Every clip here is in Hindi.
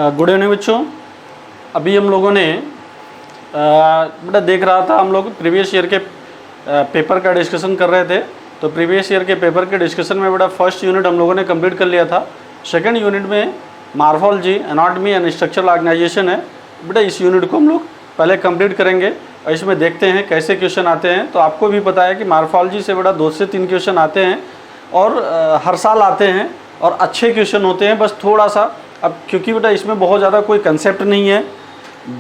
गुड इवनिंग बच्चों। अभी हम लोगों ने बेटा देख रहा था, हम लोग प्रीवियस ईयर के पेपर का डिस्कशन कर रहे थे। तो प्रीवियस ईयर के पेपर के डिस्कशन में बेटा फर्स्ट यूनिट हम लोगों ने कंप्लीट कर लिया था। सेकंड यूनिट में morphology, anatomy and structural organisation है। बेटा इस यूनिट को हम लोग पहले कंप्लीट करेंगे और इसमें देखते हैं कैसे क्वेश्चन आते हैं। तो आपको भी पता है कि मार्फोलॉजी से बेटा 2 से 3 क्वेश्चन आते हैं और हर साल आते हैं और अच्छे क्वेश्चन होते हैं। बस थोड़ा सा अब क्योंकि बेटा इसमें बहुत ज़्यादा कोई कंसेप्ट नहीं है,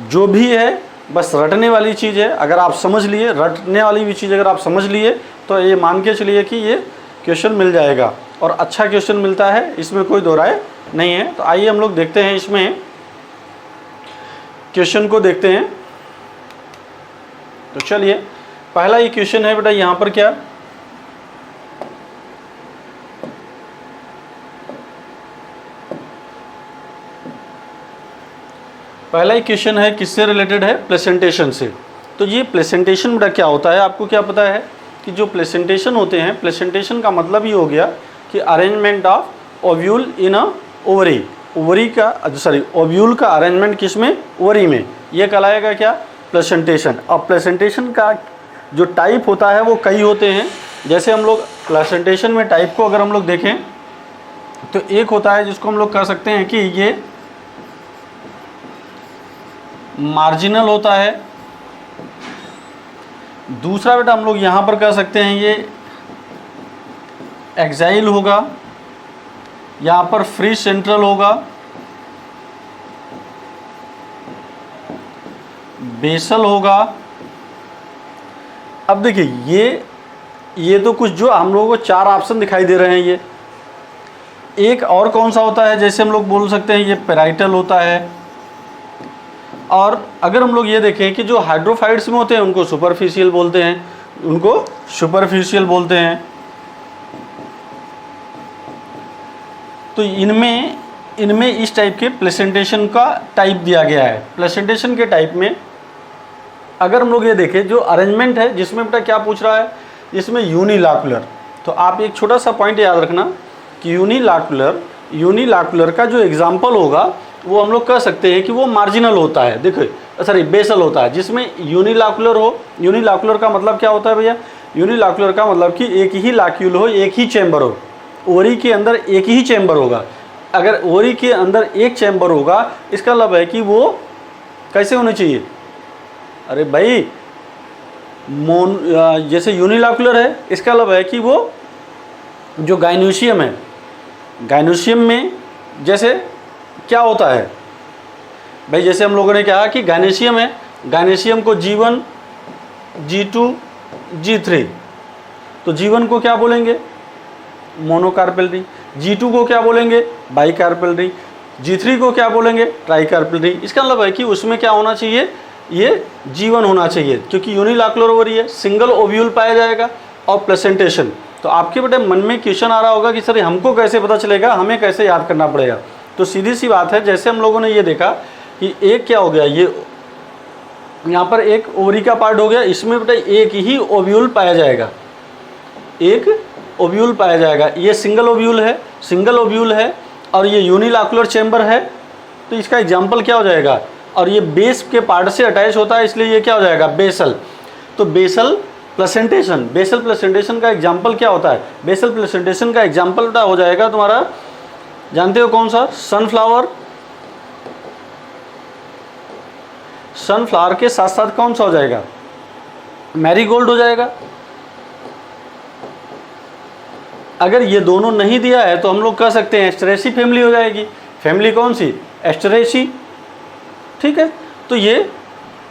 जो भी है बस रटने वाली चीज़ है। अगर आप समझ लिए, रटने वाली भी चीज़ अगर आप समझ लिए तो ये मान के चलिए कि ये क्वेश्चन मिल जाएगा और अच्छा क्वेश्चन मिलता है, इसमें कोई दो राय नहीं है। तो आइए हम लोग देखते हैं, इसमें क्वेश्चन को देखते हैं। तो चलिए पहला ये क्वेश्चन है बेटा, यहाँ पर क्या पहला ही क्वेश्चन है, किससे रिलेटेड है? प्लेसेंटेशन से। तो ये प्लेसेंटेशन बेटा क्या होता है, आपको क्या पता है कि जो प्लेसेंटेशन होते हैं, प्लेसेंटेशन का मतलब ये हो गया कि arrangement of ovule in a ovary. Ovary का ओव्यूल का अरेंजमेंट किस में? ओवरी में। ये कहलाएगा क्या? प्लेसेंटेशन। और प्लेसेंटेशन का जो टाइप होता है वो कई होते हैं। जैसे हम लोग प्लेसेंटेशन में टाइप को अगर हम लोग देखें तो एक होता है जिसको हम लोग कह सकते हैं कि ये मार्जिनल होता है। दूसरा बेटा हम लोग यहाँ पर कह सकते हैं ये एक्साइल होगा, यहाँ पर फ्री सेंट्रल होगा, बेसल होगा। अब देखिए ये तो कुछ जो हम लोगों को 4 ऑप्शन दिखाई दे रहे हैं। ये एक और कौन सा होता है, जैसे हम लोग बोल सकते हैं ये पेराइटल होता है। और अगर हम लोग ये देखें कि जो हाइड्रोफाइट्स में होते हैं उनको सुपरफिशियल बोलते हैं, तो इनमें इस टाइप के प्लेसेंटेशन का टाइप दिया गया है। प्लेसेंटेशन के टाइप में अगर हम लोग ये देखें, जो अरेंजमेंट है जिसमें बेटा क्या पूछ रहा है, इसमें यूनिलैकुलर। तो आप एक छोटा सा पॉइंट याद रखना कि यूनिलैकुलर का जो एग्जाम्पल होगा वो हम लोग कह सकते हैं कि वो मार्जिनल होता है। देखो बेसल होता है जिसमें यूनिलैकुलर हो। यूनिलैकुलर का मतलब क्या होता है भैया? यूनिलैकुलर का मतलब कि एक ही लैक्यूल हो, एक ही चैम्बर हो। ओवरी के अंदर एक ही चैम्बर होगा। अगर ओवरी के अंदर एक चैम्बर होगा, इसका मतलब है कि वो कैसे होने चाहिए? अरे भाई जैसे यूनिलैकुलर है, इसका मतलब है कि वो जो गाइनोसियम है, गाइनोसियम में जैसे क्या होता है भाई, जैसे हम लोगों ने कहा कि गाइनोसियम है, गाइनोसियम को G1, G2, G3। तो G1 को क्या बोलेंगे? मोनोकार्पेलरी। G2 को क्या बोलेंगे? बाइकार्पेलरी। G3 को क्या बोलेंगे? ट्राइकार्पेलरी। इसका मतलब है कि उसमें क्या होना चाहिए? ये G1 होना चाहिए, क्योंकि यूनिलैकुलर ओवरी है, सिंगल ओव्यूल पाया जाएगा। और प्लेसेंटेशन, तो आपके बेटे मन में क्वेश्चन आ रहा होगा कि सर हमको कैसे पता चलेगा, हमें कैसे याद करना पड़ेगा? तो सीधी सी बात है, जैसे हम लोगों ने ये देखा कि एक क्या हो गया, ये यहाँ पर एक ओवरी का पार्ट हो गया, इसमें बेटा एक ही ओव्यूल पाया जाएगा, एक ओव्यूल पाया जाएगा। ये सिंगल ओव्यूल है और ये यूनिलैकुलर चैम्बर है। तो इसका एग्जाम्पल क्या हो जाएगा? और ये बेस के पार्ट से अटैच होता है, इसलिए ये क्या हो जाएगा? बेसल। तो बेसल प्लेसेंटेशन का एग्जाम्पल क्या होता है? बेसल प्लेसेंटेशन का एग्जाम्पल बेटा हो जाएगा तुम्हारा, जानते हो कौन सा? सनफ्लावर के साथ साथ कौन सा हो जाएगा? मैरीगोल्ड हो जाएगा। अगर ये दोनों नहीं दिया है तो हम लोग कह सकते हैं एस्टरेसी फैमिली हो जाएगी। फैमिली कौन सी? एस्टरेसी। ठीक है, तो ये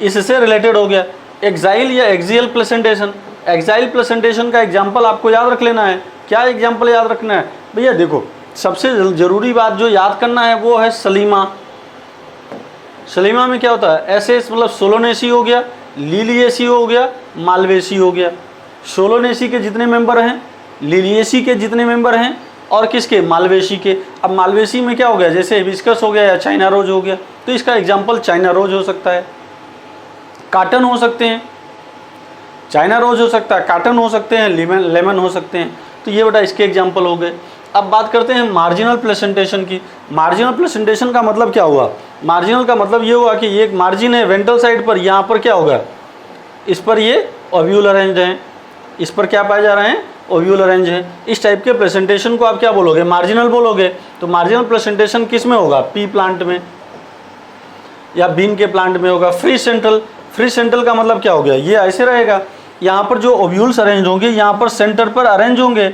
इससे रिलेटेड हो गया। एक्साइल या एक्सियल प्लेसेंटेशन। एक्साइल प्लेसेंटेशन का एग्जाम्पल आपको याद रख लेना है। क्या एग्जाम्पल याद रखना है भैया? देखो सबसे ज़रूरी बात जो याद करना है वो है सलीमा। सलीमा में क्या होता है? ऐसे मतलब सोलोनेसी हो गया, लिलिएसी हो गया, मालवेसी हो गया। सोलोनेसी के जितने मेंबर हैं, लिलिएसी के जितने मेंबर हैं, और किसके? मालवेसी के। अब मालवेसी में क्या हो गया? जैसे हिबिस्कस हो गया या चाइना रोज हो गया, तो इसका एग्जाम्पल चाइना रोज हो सकता है, काटन हो सकते हैं। चाइना रोज हो सकता है, काटन हो सकते हैं, लेमन हो सकते हैं। तो ये बेटा इसके एग्जाम्पल हो गए। अब बात करते हैं मार्जिनल प्लेसेंटेशन की। मार्जिनल प्लेसेंटेशन का मतलब क्या हुआ? मार्जिनल का मतलब ये हुआ कि ये एक मार्जिन है वेंट्रल साइड पर, यहाँ पर क्या होगा, इस पर ये ओव्यूल अरेंज हैं, इस पर क्या पाए जा रहे हैं, ओव्यूल अरेंज है। इस टाइप के प्लेसेंटेशन को आप क्या बोलोगे, मार्जिनल बोलोगे। तो मार्जिनल प्लेसेंटेशन किस में होगा, पी प्लांट में या बीन के प्लांट में होगा। फ्री सेंट्रल, फ्री सेंट्रल का मतलब क्या हो गया, ये ऐसे रहेगा, यहाँ पर जो ओव्यूल्स अरेंज होंगे यहाँ पर सेंटर पर अरेंज होंगे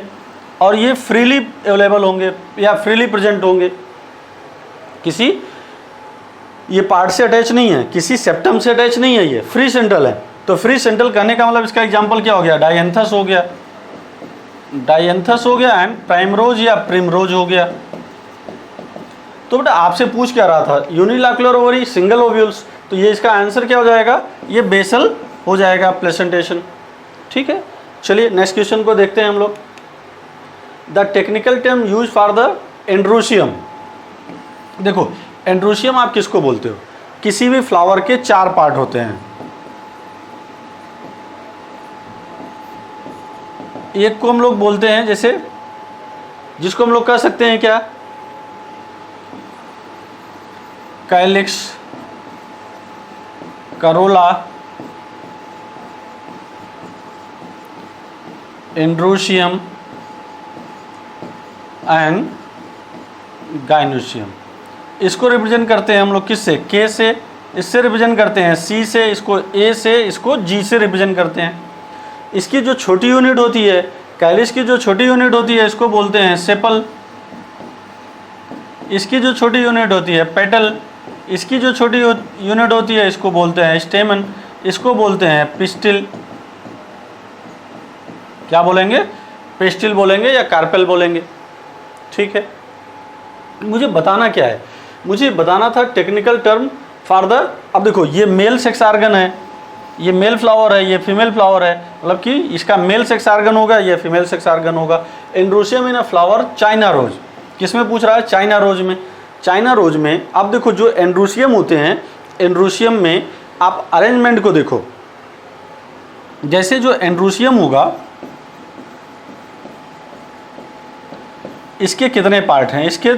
और ये फ्रीली अवेलेबल होंगे या फ्रीली प्रेजेंट होंगे, किसी ये पार्ट से अटैच नहीं है, किसी सेप्टम से अटैच नहीं है, ये फ्री सेंट्रल है। तो फ्री सेंट्रल कहने का मतलब इसका एग्जांपल क्या हो गया, डायंथस हो गया, डायंथस हो गया एंड प्राइमरोज या प्रिमरोज हो गया। तो बेटा आपसे पूछ क्या रहा था, यूनिलैक्युलर ओवरी, सिंगल ओव्यूल्स, तो ये इसका आंसर क्या हो जाएगा, ये बेसल हो जाएगा प्लेसेंटेशन। ठीक है, चलिए नेक्स्ट क्वेश्चन को देखते हैं हम लोग। The technical term use for the androecium. देखो एंड्रोशियम आप किसको बोलते हो, किसी भी फ्लावर के 4 पार्ट होते हैं। एक को हम लोग बोलते हैं जैसे, जिसको हम लोग कह सकते हैं क्या, calyx, Corolla, androecium and gynoecium. इसको रिप्रेजेंट करते हैं हम लोग किससे, के से, इससे रिप्रेजेंट करते हैं सी से, इसको ए से, इसको जी से रिप्रेजेंट करते हैं। इसकी जो छोटी यूनिट होती है, कैलिस की जो छोटी यूनिट होती है इसको बोलते हैं सेपल, इसकी जो छोटी यूनिट होती है पेटल, इसकी जो छोटी यूनिट होती है इसको बोलते हैं स्टेमन, इसको बोलते हैं पिस्टिल। क्या बोलेंगे, पिस्टिल बोलेंगे या कार्पेल बोलेंगे। ठीक है, मुझे बताना क्या है, मुझे बताना था टेक्निकल टर्म फॉर द, अब देखो ये मेल सेक्स आर्गन है, ये मेल फ्लावर है, ये फीमेल फ्लावर है, मतलब कि इसका मेल सेक्स आर्गन होगा, ये फीमेल सेक्स आर्गन होगा। Androecium in a flower, China rose, किस में पूछ रहा है, चाइना रोज में। चाइना रोज में अब देखो जो एंड्रोशियम होते हैं, एंड्रोशियम में आप अरेंजमेंट को देखो, जैसे जो एंड्रोशियम होगा इसके कितने पार्ट हैं, इसके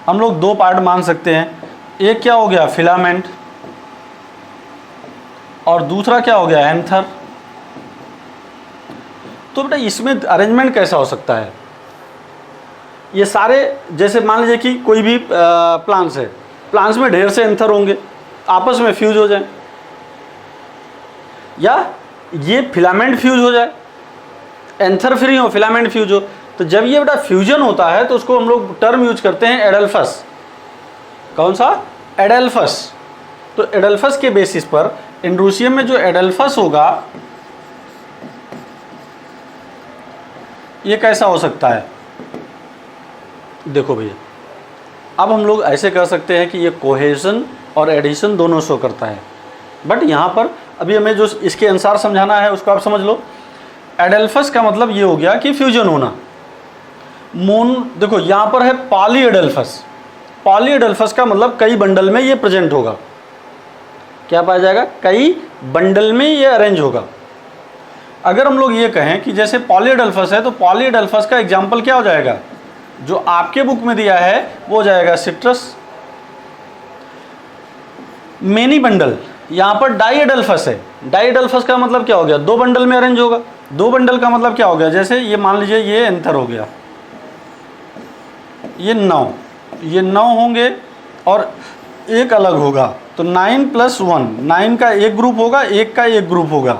हम लोग 2 पार्ट मान सकते हैं। एक क्या हो गया, फिलामेंट, और दूसरा क्या हो गया, एंथर। तो बेटा इसमें अरेंजमेंट कैसा हो सकता है, ये सारे, जैसे मान लीजिए कि कोई भी प्लांट्स है, प्लांट्स में ढेर से एंथर होंगे, आपस में फ्यूज हो जाए, या ये फिलामेंट फ्यूज हो जाए, एंथर फ्री हो, फिलामेंट फ्यूज हो। तो जब ये बेटा फ्यूजन होता है तो उसको हम लोग टर्म यूज करते हैं एडल्फस। कौन सा, एडल्फस। तो एडल्फस के बेसिस पर एंड्रोशियम में जो एडल्फस होगा ये कैसा हो सकता है, देखो भैया अब हम लोग ऐसे कह सकते हैं कि ये कोहेजन और एडिशन दोनों शो करता है। बट यहाँ पर अभी हमें जो इसके अनुसार समझाना है उसको आप समझ लो। एडल्फस का मतलब ये हो गया कि फ्यूजन होना। देखो यहाँ पर है पॉली एडल्फस, पॉली एडल्फस का मतलब कई बंडल में ये प्रेजेंट होगा। क्या पाया जाएगा, कई बंडल में ये अरेंज होगा। अगर हम लोग ये कहें कि जैसे पॉली एडल्फस है, तो पॉली एडल्फस का एग्जाम्पल क्या हो जाएगा, जो आपके बुक में दिया है वो हो जाएगा सिट्रस। मेनी बंडल, यहाँ पर डाई एडल्फस है, डाई एडल्फस का मतलब क्या हो गया, 2 बंडल में अरेंज होगा। 2 बंडल का मतलब क्या हो गया, जैसे ये मान लीजिए ये एंथर हो गया, ये 9 होंगे और एक अलग होगा, तो 9 + 1, 9 का एक ग्रुप होगा, 1 का एक ग्रुप होगा।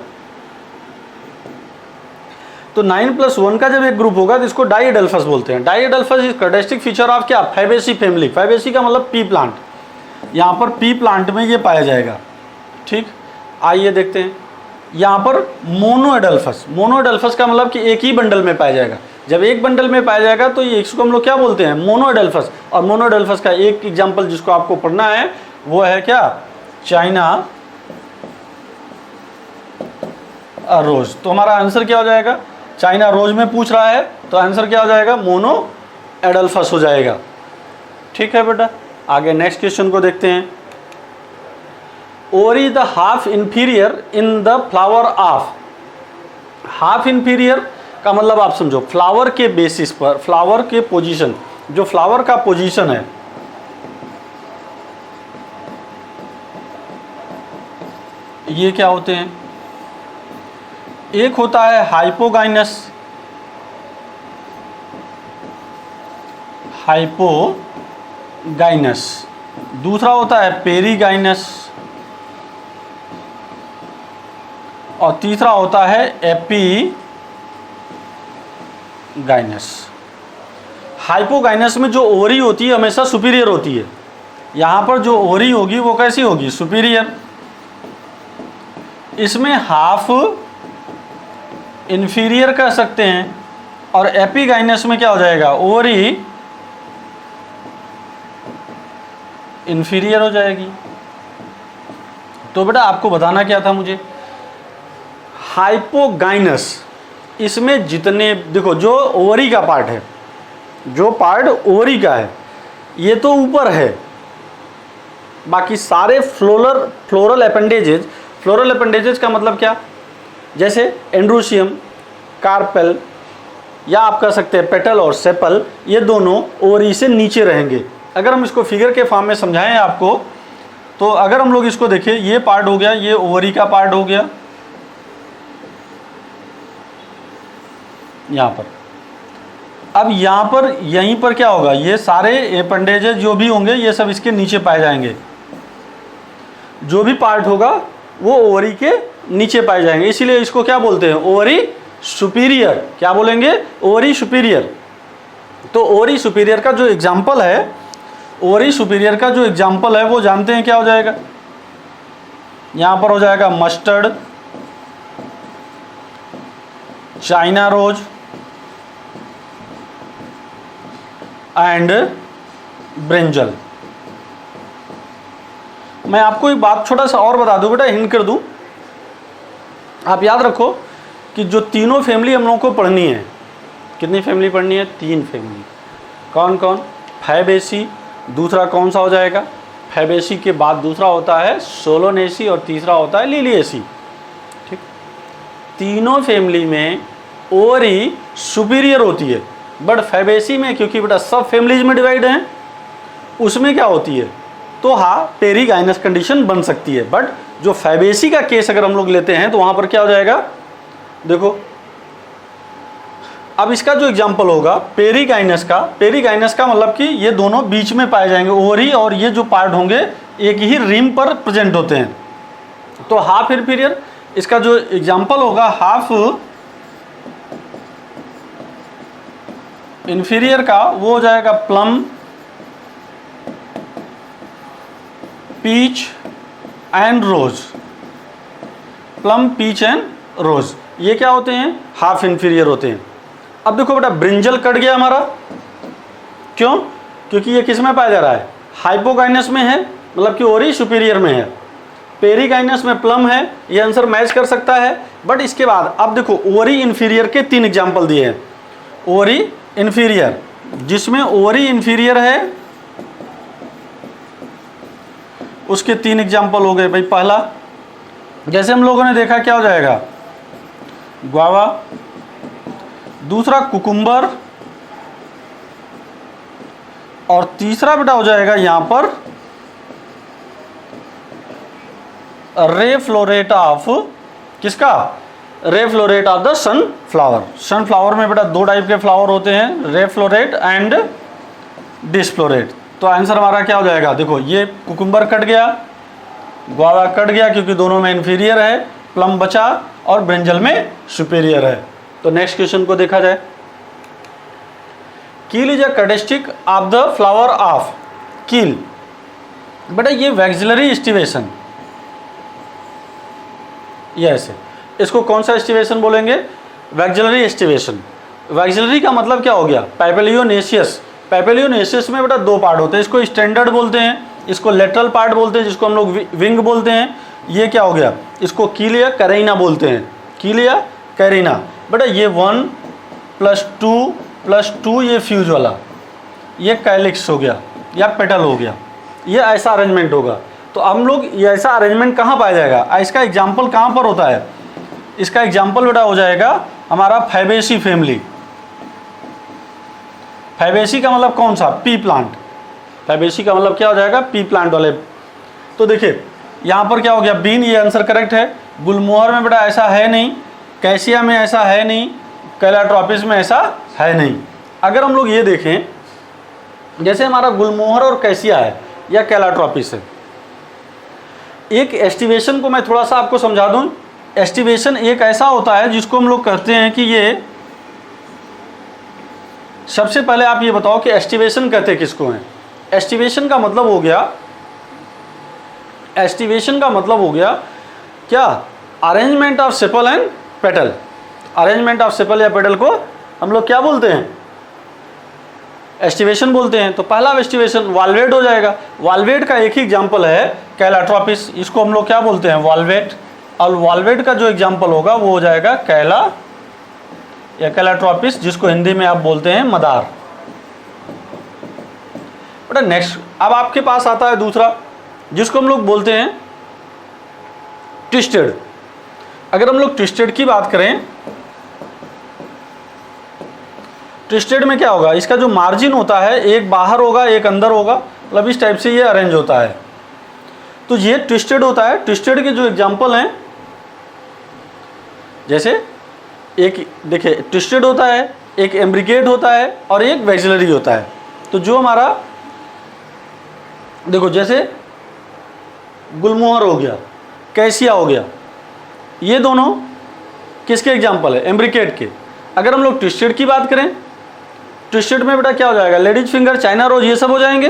तो 9 + 1 का जब एक ग्रुप होगा तो इसको डाई एडल्फस बोलते हैं। Diadelphous is characteristic feature of क्या, फैबेसी फैमिली। फैबेसी का मतलब पी प्लांट, यहाँ पर पी प्लांट में ये पाया जाएगा। ठीक, आइए देखते हैं। यहाँ पर मोनो एडल्फस, मोनो एडल्फस का मतलब कि एक ही बंडल में पाया जाएगा। जब एक बंडल में पाया जाएगा तो ये इसको हम लोग क्या बोलते हैं, मोनो एडल्फस। और मोनो एडल्फस का एक एग्जाम्पल जिसको आपको पढ़ना है वो है क्या, चाइना रोज। तो हमारा आंसर क्या हो जाएगा, चाइना रोज में पूछ रहा है तो आंसर क्या हो जाएगा, मोनो एडल्फस हो जाएगा। ठीक है बेटा, आगे नेक्स्ट क्वेश्चन को देखते हैं। Ovary the half inferior in the flower of. Half inferior का मतलब आप समझो, फ्लावर के बेसिस पर, फ्लावर के पोजीशन, जो फ्लावर का पोजीशन है, ये क्या होते हैं? एक होता है हाइपोगाइनस, हाइपोगाइनस, दूसरा होता है पेरीगाइनस, और तीसरा होता है एपीगाइनस। हाइपोगाइनस में जो ओवरी होती है हमेशा सुपीरियर होती है। यहाँ पर जो ओवरी होगी वो कैसी होगी? सुपीरियर। इसमें हाफ इन्फीरियर कह सकते हैं, और एपीगाइनस में क्या हो जाएगा? ओवरी इन्फीरियर हो जाएगी। तो बेटा आपको बताना क्या था मुझे? हाइपोगाइनस, इसमें जितने, देखो जो ओवरी का पार्ट है, जो पार्ट ओवरी का है ये तो ऊपर है, बाकी सारे फ्लोरल अपेंडेजेज, फ्लोरल अपेंडेजेज का मतलब क्या? जैसे एंड्रोशियम, कार्पेल, या आप कह सकते हैं पेटल और सेपल, ये दोनों ओवरी से नीचे रहेंगे। अगर हम इसको फिगर के फॉर्म में समझाएं आपको, तो अगर हम लोग इसको देखें, ये पार्ट हो गया, ये ओवरी का पार्ट हो गया यहाँ पर। अब यहाँ पर, यहीं पर क्या होगा? ये सारे अपेंडेजेस जो भी होंगे ये सब इसके नीचे पाए जाएंगे। जो भी पार्ट होगा वो ओवरी के नीचे पाए जाएंगे, इसीलिए इसको क्या बोलते हैं? Ovary superior. क्या बोलेंगे? Ovary superior. तो ओवरी सुपीरियर का जो एग्जाम्पल है, ओवरी सुपीरियर का जो एग्जाम्पल है वो जानते हैं क्या हो जाएगा? यहाँ पर हो जाएगा mustard, China rose and brinjal. मैं आपको एक बात छोटा सा और बता दूं बेटा, हिंट कर दूं, आप याद रखो कि जो तीनों फैमिली हम लोगों को पढ़नी है, कितनी फैमिली पढ़नी है? 3 फैमिली। कौन कौन? फैबेसी, दूसरा कौन सा हो जाएगा? फैबेसी के बाद दूसरा होता है सोलोनेसी, और तीसरा होता है लिलिएसी। ठीक, तीनों फैमिली में ओवरी सुपीरियर होती है, बट फैबेसी में क्योंकि बेटा सब फैमिलीज में डिवाइड हैं, उसमें क्या होती है? तो हाँ, पेरीगाइनस कंडीशन बन सकती है। बट जो फैबेसी का केस अगर हम लोग लेते हैं तो वहां पर क्या हो जाएगा? देखो, अब इसका जो एग्जाम्पल होगा पेरीगाइनस का, पेरीगाइनस का मतलब कि ये दोनों बीच में पाए जाएंगे, ओवरी और ये जो पार्ट होंगे एक ही रिम पर प्रेजेंट होते हैं। तो हाफ इन्फीरियर, इसका जो एग्जाम्पल होगा हाफ इन्फीरियर का, वो हो जाएगा plum, peach and rose. Plum, peach and rose, ये क्या होते हैं? हाफ इन्फीरियर होते हैं। अब देखो बेटा, ब्रिंजल कट गया हमारा, क्यों? क्योंकि ये किस में पाया जा रहा है? हाइपोगाइनस में है, मतलब कि ओवरी सुपीरियर में है। पेरीगाइनस में प्लम है, ये आंसर मैच कर सकता है। बट इसके बाद अब देखो, ओवरी इन्फीरियर के 3 एग्जाम्पल दिए हैं। ओवरी इन्फीरियर, जिसमें ओवरी इन्फीरियर है उसके 3 एग्जाम्पल हो गए भाई। पहला, जैसे हम लोगों ने देखा, क्या हो जाएगा? ग्वावा। दूसरा कुकुम्बर, और तीसरा बेटा हो जाएगा यहां पर रे फ्लोरेट ऑफ, किसका? रे flow rate of the sunflower. Sunflower में बेटा 2 टाइप के फ्लावर होते हैं, रे फ्लोरेट एंड डिसफ्लोरेट। तो आंसर हमारा क्या हो जाएगा? देखो, ये कुकुम्बर कट गया, ग्वावा कट गया क्योंकि दोनों में इन्फीरियर है, प्लम बचा, और ब्रिंजल में सुपीरियर है। तो नेक्स्ट क्वेश्चन को देखा जाए। कील is a characteristic of the flower of. कील बेटा ये वैक्सिलरी स्टिवेशन, ये ऐसे, इसको कौन सा स्टिवेशन बोलेंगे? वैक्सिलरी स्टिवेशन। वैक्सिलरी का मतलब क्या हो गया? पैपेलियोनेशियस। पैपेलियोनेशियस में बेटा 2 पार्ट होते हैं, इसको स्टैंडर्ड बोलते हैं, इसको लेटरल पार्ट बोलते हैं, जिसको हम लोग विंग बोलते हैं। ये क्या हो गया? इसको कील या कैरेना बोलते हैं, कील या कैरेना। बेटा ये 1 + 2 + 2 ये फ्यूज वाला, ये कैलिक्स हो गया या पेटल हो गया, ये ऐसा अरेंजमेंट होगा। तो हम लोग ये ऐसा अरेंजमेंट कहाँ पाया जाएगा? इसका एग्जाम्पल कहाँ पर होता है? इसका एग्जाम्पल बेटा हो जाएगा हमारा फैबेसी फैमिली। फैबेसी का मतलब कौन सा? P plant. फैबेसी का मतलब क्या हो जाएगा? पी प्लांट वाले। तो देखिए यहाँ पर क्या हो गया? बीन, ये आंसर करेक्ट है। गुलमोहर में बेटा ऐसा है नहीं, कैसिया में ऐसा है नहीं, कैलाट्रोपिस में ऐसा है नहीं। अगर हम लोग ये देखें, जैसे हमारा गुलमोहर और कैसिया है या कैलाट्रोपिस है, एक एस्टिवेशन को मैं थोड़ा सा आपको समझा दूं। एस्टिवेशन एक ऐसा होता है जिसको हम लोग कहते हैं कि ये, सबसे पहले आप ये बताओ कि एस्टिवेशन कहते किसको हैं? एस्टिवेशन का मतलब हो गया, एस्टिवेशन का मतलब हो गया क्या? Arrangement of sepal and petal. Arrangement of sepal या पेटल को हम लोग क्या बोलते हैं? एस्टिवेशन बोलते हैं। तो पहला एस्टिवेशन वाल्वेट हो जाएगा। वाल्वेट का एक ही एग्जाम्पल है कैलाट्रोपिस, इसको हम लोग क्या बोलते हैं? वाल्वेट। और वाल्वेट का जो एग्जाम्पल होगा वो हो जाएगा कैला या कैलाट्रोपिस, जिसको हिंदी में आप बोलते हैं मदार। बेटा नेक्स्ट अब आपके पास आता है दूसरा, जिसको हम लोग बोलते हैं ट्विस्टेड। अगर हम लोग ट्विस्टेड की बात करें, ट्विस्टेड में क्या होगा? इसका जो मार्जिन होता है एक बाहर होगा एक अंदर होगा, मतलब इस टाइप से ये अरेंज होता है। तो ये ट्विस्टेड होता है। ट्विस्टेड के जो एग्जांपल हैं, जैसे एक देखिए ट्विस्टेड होता है, एक एम्ब्रिकेट होता है और एक वैक्सिलरी होता है। तो जो हमारा देखो जैसे गुलमोहर हो गया, कैसिया हो गया, ये दोनों किसके एग्जाम्पल है? एम्ब्रिकेट के। अगर हम लोग ट्विस्टेड की बात करें, ट्विस्टेड में बेटा क्या हो जाएगा? लेडीज फिंगर, चाइना रोज, ये सब हो जाएंगे।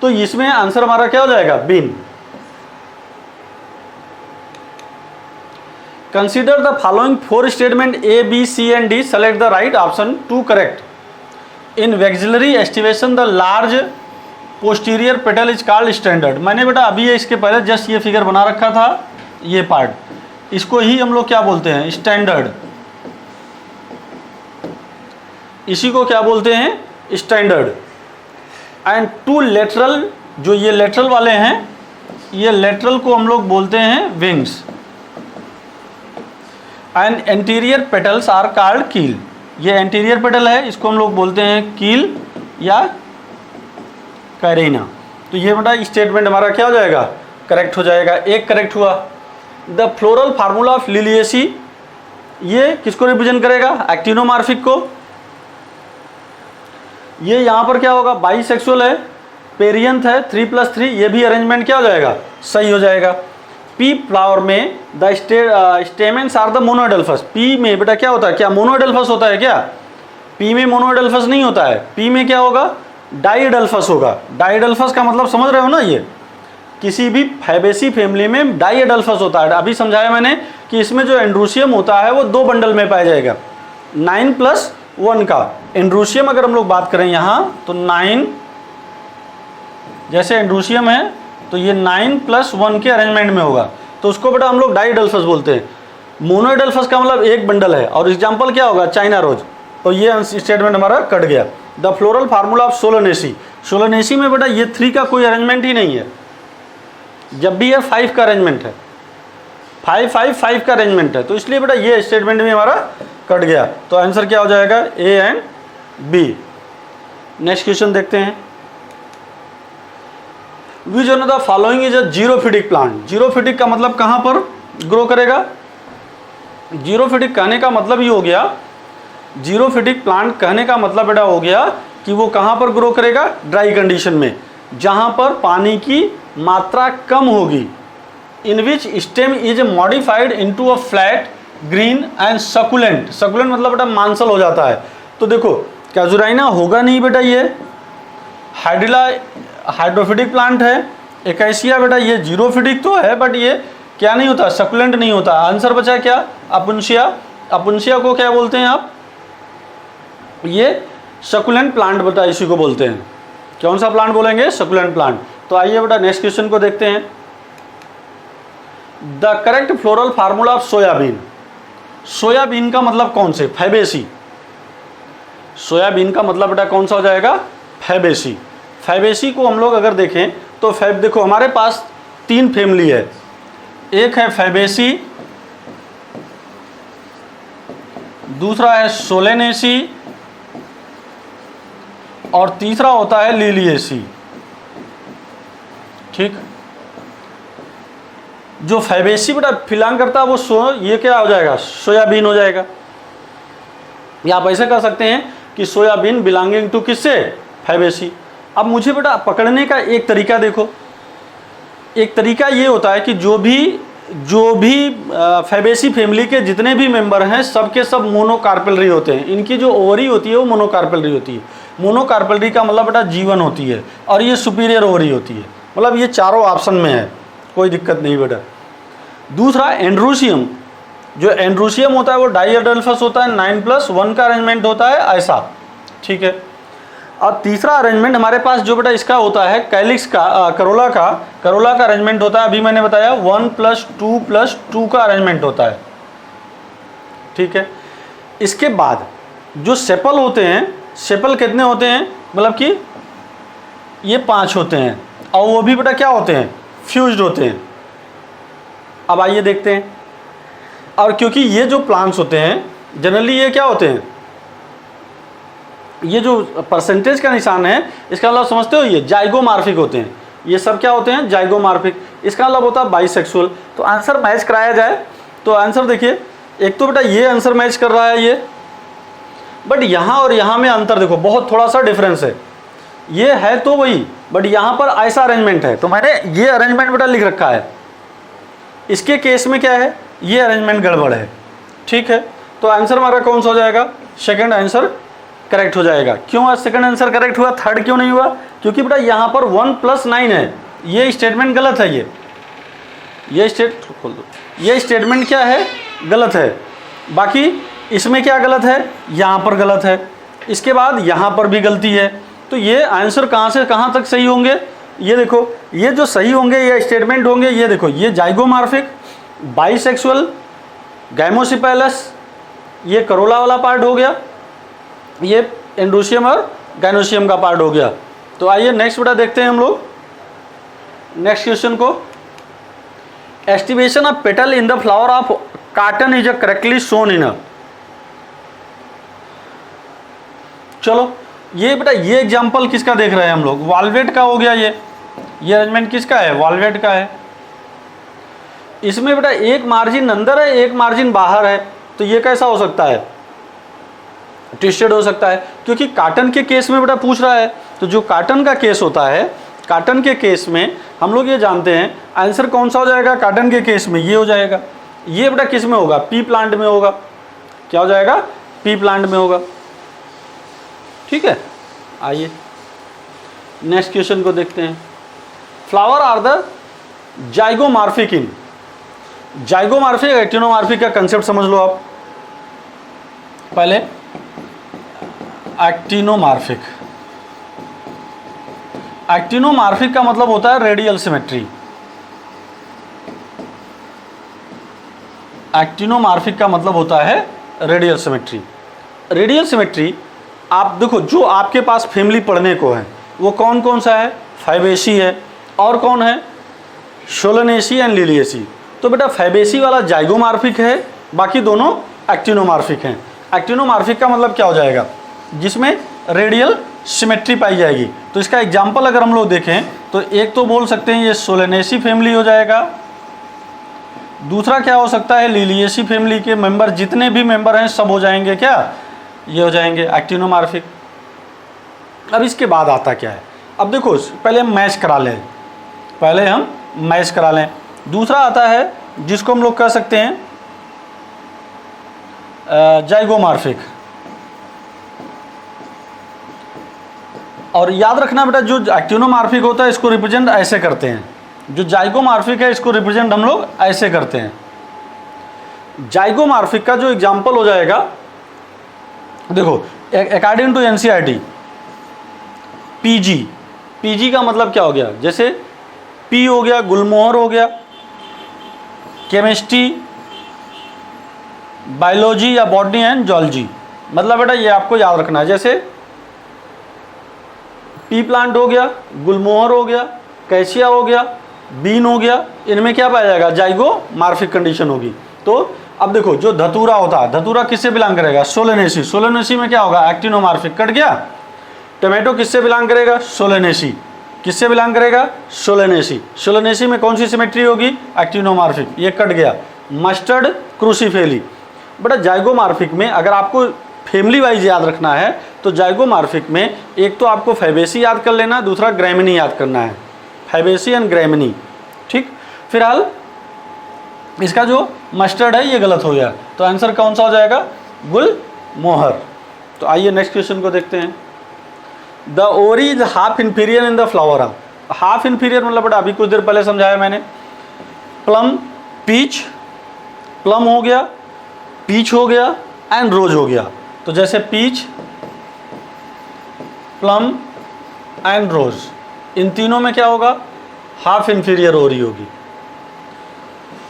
तो इसमें आंसर हमारा क्या हो जाएगा? Bean. Consider the following 4 statement A B C and D, select the right option to correct. In vexillary aestivation the large posterior petal is called standard. मैंने बेटा अभी इसके पहले जस्ट ये फिगर बना रखा था, ये पार्ट, इसको ही हम लोग क्या बोलते हैं? स्टैंडर्ड। इसी को क्या बोलते हैं? स्टैंडर्ड। एंड टू लेटरल, जो ये लेटरल वाले हैं, ये लेटरल को हम लोग बोलते हैं wings. And anterior petals are called keel. ये एंटीरियर पेटल है, इसको हम लोग बोलते हैं कील या कैरेना। तो ये बेटा स्टेटमेंट हमारा क्या हो जाएगा? करेक्ट हो जाएगा। एक करेक्ट हुआ। The floral formula of Liliaceae, ये किसको रिप्रेजेंट करेगा? एक्टिनोमॉर्फिक को। ये यहाँ पर क्या होगा? बाइसेक्सुअल है, पेरियंथ है, 3+3, ये भी अरेंजमेंट क्या हो जाएगा? सही हो जाएगा। पी फ्लावर में the stamens are the monoadelphous. Pea में बेटा क्या होता है? क्या मोनोएडल्फस होता है क्या? पी में मोनोएडल्फस नहीं होता है। पी में क्या होगा? डाइएडल्फस होगा। डाइएडल्फस का मतलब समझ रहे हो ना? ये किसी भी फैबेसी फैमिली में डाइएडल्फस होता है। अभी समझाया मैंने कि इसमें जो एंड्रोसियम होता है वो 2 बंडल में पाया जाएगा, 9+1 का। एंड्रोसियम अगर हम लोग बात करें यहाँ तो 9, जैसे एंड्रोसियम है तो ये 9+1 के अरेंजमेंट में होगा, तो उसको बेटा हम लोग डाइएडल्फस बोलते हैं। मोनोएडल्फस का मतलब एक बंडल है, और एग्जाम्पल क्या होगा? China rose. तो ये स्टेटमेंट हमारा कट गया। The floral formula of Solanaceae, Solanaceae में बेटा ये 3 का कोई अरेंजमेंट ही नहीं है। जब भी ये 5 का अरेंजमेंट है, 5 का अरेंजमेंट है, तो इसलिए बेटा ये स्टेटमेंट भी हमारा कट गया। तो आंसर क्या हो जाएगा? A and B. Next question देखते हैं। Which one of the following is a xerophytic plant. Xerophytic का मतलब कहाँ पर ग्रो करेगा? जीरोफिटिक कहने का मतलब ये हो गया, जीरोफिटिक प्लांट कहने का मतलब बेटा हो गया कि वो कहाँ पर ग्रो करेगा? ड्राई कंडीशन में, जहाँ पर पानी की मात्रा कम होगी। In which stem is modified into a flat green and succulent. Succulent मतलब बेटा मांसल हो जाता है। तो देखो कैजुराइना होगा नहीं बेटा, ये हाइड्रिला हाइड्रोफिटिक प्लांट है। एकाइसिया बेटा ये जीरोफिटिक तो है, बट ये क्या नहीं होता? सकुलेंट नहीं होता। आंसर बचा क्या? अपुंसिया। अपुंसिया को क्या बोलते हैं आप? ये सकुलेंट प्लांट बेटा इसी को बोलते हैं। कौन सा प्लांट बोलेंगे? Succulent plant. तो आइए बेटा नेक्स्ट क्वेश्चन को देखते हैं। The correct floral formula of soybean. Soybean का मतलब कौन से? फैबेसी। सोयाबीन का मतलब बेटा कौन सा हो जाएगा? फैबेसी। फैबेसी को हम लोग अगर देखें तो देखो हमारे पास 3 फैमिली है। एक है फैबेसी, दूसरा है सोलेनेसी और तीसरा होता है लिलिएसी। ठीक, जो फैबेसी बेटा फिलांग करता है वो ये क्या हो जाएगा, सोयाबीन हो जाएगा। या आप ऐसे कह सकते हैं कि सोयाबीन बिलोंगिंग टू किससे, फैबेसी। अब मुझे बेटा पकड़ने का एक तरीका देखो, एक तरीका ये होता है कि जो भी फैबेसी फैमिली के जितने भी मेंबर हैं सबके सब मोनोकार्पेलरी होते हैं। इनकी जो ओवरी होती है वो मोनोकार्पेलरी होती है। मोनोकार्पेलरी का मतलब बेटा जीवन होती है, और ये सुपीरियर ओवरी होती है। मतलब ये चारों ऑप्शन में है, कोई दिक्कत नहीं बेटा। दूसरा एंड्रोसियम, जो एंड्रोसियम होता है वो डाइअडेल्फस होता है, 9+1 का अरेंजमेंट होता है ऐसा। ठीक है, और तीसरा अरेंजमेंट हमारे पास जो बेटा इसका होता है कैलिक्स का, करोला का अरेंजमेंट होता है। अभी मैंने बताया 1+2+2 का अरेंजमेंट होता है। ठीक है, इसके बाद जो सेपल होते हैं, सेपल कितने होते हैं, मतलब कि ये 5 होते हैं, और वो भी बेटा क्या होते हैं, फ्यूज्ड होते हैं। अब आइए देखते हैं। और क्योंकि ये जो प्लांट्स होते हैं जनरली ये क्या होते हैं, ये जो परसेंटेज का निशान है इसका मतलब समझते हो, ये जाइगोमार्फिक होते हैं। ये सब क्या होते हैं, जाइगोमार्फिक। इसका मतलब होता है बाइसेक्सुअल। तो आंसर मैच कराया जाए तो आंसर देखिए, एक तो बेटा ये आंसर मैच कर रहा है ये, बट यहाँ और यहाँ में अंतर देखो, बहुत थोड़ा सा डिफरेंस है। ये है तो वही, बट यहाँ पर ऐसा अरेंजमेंट है, तो मैंने ये अरेंजमेंट बेटा लिख रखा है। इसके केस में क्या है, ये अरेंजमेंट गड़बड़ है। ठीक है, तो आंसर हमारा कौन सा हो जाएगा, सेकंड आंसर करेक्ट हो जाएगा। क्यों आज सेकंड आंसर करेक्ट हुआ, थर्ड क्यों नहीं हुआ, क्योंकि बेटा यहाँ पर 1+9 है। ये स्टेटमेंट गलत है। ये स्टेटमेंट क्या है, गलत है। बाकी इसमें क्या गलत है, यहाँ पर गलत है। इसके बाद यहाँ पर भी गलती है। तो ये आंसर कहाँ से कहाँ तक सही होंगे, ये देखो, ये जो सही होंगे ये स्टेटमेंट होंगे, ये देखो, ये जाइगोमार्फिक, बाइसेक्सुअल, गैमोसिपेलस, ये करोला वाला पार्ट हो गया, ये एंड्रोसियम और गाइनोसियम का पार्ट हो गया। तो आइए नेक्स्ट बेटा देखते हैं हम लोग नेक्स्ट क्वेश्चन को। Aestivation of petal in the flower of carton is correctly shown in. चलो ये बेटा ये एग्जांपल किसका देख रहे हैं हम लोग, वाल्वेट का हो गया। ये अरेंजमेंट किसका है, वाल्वेट का है। इसमें बेटा एक मार्जिन अंदर है, एक मार्जिन बाहर है, तो ये कैसा हो सकता है, ट्विस्टेड हो सकता है, क्योंकि कॉटन के केस में बेटा पूछ रहा है। तो जो कॉटन का केस होता है, कॉटन के केस में हम लोग ये जानते हैं आंसर कौन सा हो जाएगा, कॉटन के केस में ये हो जाएगा। ये बेटा किस में होगा, पी प्लांट में होगा। क्या हो जाएगा, पी प्लांट में होगा। ठीक है, आइए नेक्स्ट क्वेश्चन को देखते हैं। Flower are the zygomorphic in. Zygomorphic actinomorphic का कंसेप्ट समझ लो आप पहले। एक्टिनोमार्फिक, एक्टिनोमार्फिक का मतलब होता है रेडियल सिमेट्री। एक्टिनोमार्फिक का मतलब होता है रेडियल सिमेट्री। रेडियल सिमेट्री आप देखो, जो आपके पास फैमिली पढ़ने को है वो कौन कौन सा है, फैबेसी है, और कौन है, सोलेनेसी एंड लिलिएसी। तो बेटा फैबेसी वाला जाइगोमार्फिक है, बाकी दोनों एक्टिनोमार्फिक हैं। एक्टिनोमार्फिक का मतलब क्या हो जाएगा, जिसमें रेडियल सिमेट्री पाई जाएगी। तो इसका एग्जाम्पल अगर हम लोग देखें तो एक तो बोल सकते हैं ये सोलेनेसी फैमिली हो जाएगा। दूसरा क्या हो सकता है, लिलिएसी फैमिली के मेंबर जितने भी मेंबर हैं सब हो जाएंगे, क्या ये हो जाएंगे एक्टिनोमार्फिक। अब इसके बाद आता क्या है, अब देखो पहले हम मैच करा लें, दूसरा आता है जिसको हम लोग कह सकते हैं जाइगोमार्फिक। और याद रखना बेटा, जो एक्टिनोमार्फिक होता है इसको रिप्रेजेंट ऐसे करते हैं, जो जाइगोमार्फिक है इसको रिप्रेजेंट हम लोग ऐसे करते हैं। जाइगोमार्फिक का जो एग्जाम्पल हो जाएगा, देखो अकॉर्डिंग टू एनसीईआरटी पीजी का मतलब क्या हो गया, जैसे पी हो गया गुलमोहर हो गया, केमिस्ट्री, बायोलॉजी या बॉटनी एंड जूलॉजी। मतलब बेटा ये आपको याद रखना है, जैसे पी प्लांट हो गया, गुलमोहर हो गया, कैसिया हो गया, बीन हो गया, इनमें क्या पाया जाएगा, जाइगोमार्फिक कंडीशन होगी। तो अब देखो जो धतूरा होता है, धतूरा किससे बिलोंग करेगा? सोलेनेसी। सोलेनेसी में क्या होगा? एक्टिनोमार्फिक। कट गया। टोमेटो किससे बिलोंग करेगा? सोलेनेसी। किससे बिलोंग करेगा? सोलेनेसी। सोलेनेसी में कौन सी सिमेट्री होगी? एक्टिनोमार्फिक। ये कट गया। मस्टर्ड, क्रूसीफेली। बेटा जाइगोमार्फिक में अगर आपको फैमिली वाइज याद रखना है तो जाइगोमार्फिक में एक तो आपको फैबेसी याद कर लेना, दूसरा ग्रैमिनी याद करना है। Fabaceae and Gramineae. ठीक। फिलहाल इसका जो मस्टर्ड है ये गलत हो गया, तो आंसर कौन सा हो जाएगा? गुलमोहर। तो आइए नेक्स्ट क्वेश्चन को देखते हैं। द ओरी is half inferior in the flower. Half inferior मतलब बेटा अभी कुछ देर पहले समझाया मैंने। प्लम, पीच, प्लम हो गया, पीच हो गया एंड रोज हो गया। तो जैसे पीच, प्लम एंड रोज, इन तीनों में क्या होगा? हाफ इन्फीरियर ओरी होगी।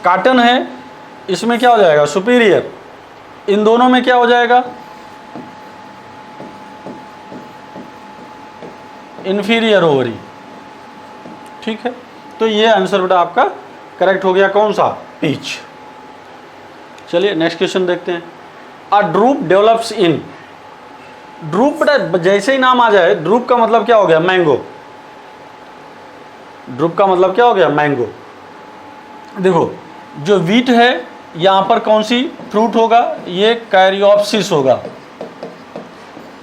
कॉटन है, इसमें क्या हो जाएगा? सुपीरियर। इन दोनों में क्या हो जाएगा? Inferior ovary. ठीक है, तो ये आंसर बेटा आपका करेक्ट हो गया। कौन सा? पीच। चलिए नेक्स्ट क्वेश्चन देखते हैं। अ ड्रूप डेवलप्स इन। ड्रूप बेटा जैसे ही नाम आ जाए, ड्रूप का मतलब क्या हो गया? मैंगो। ड्रूप का मतलब क्या हो गया? मैंगो। देखो जो वीट है यहाँ पर कौन सी फ्रूट होगा? ये कैरियोप्सिस होगा।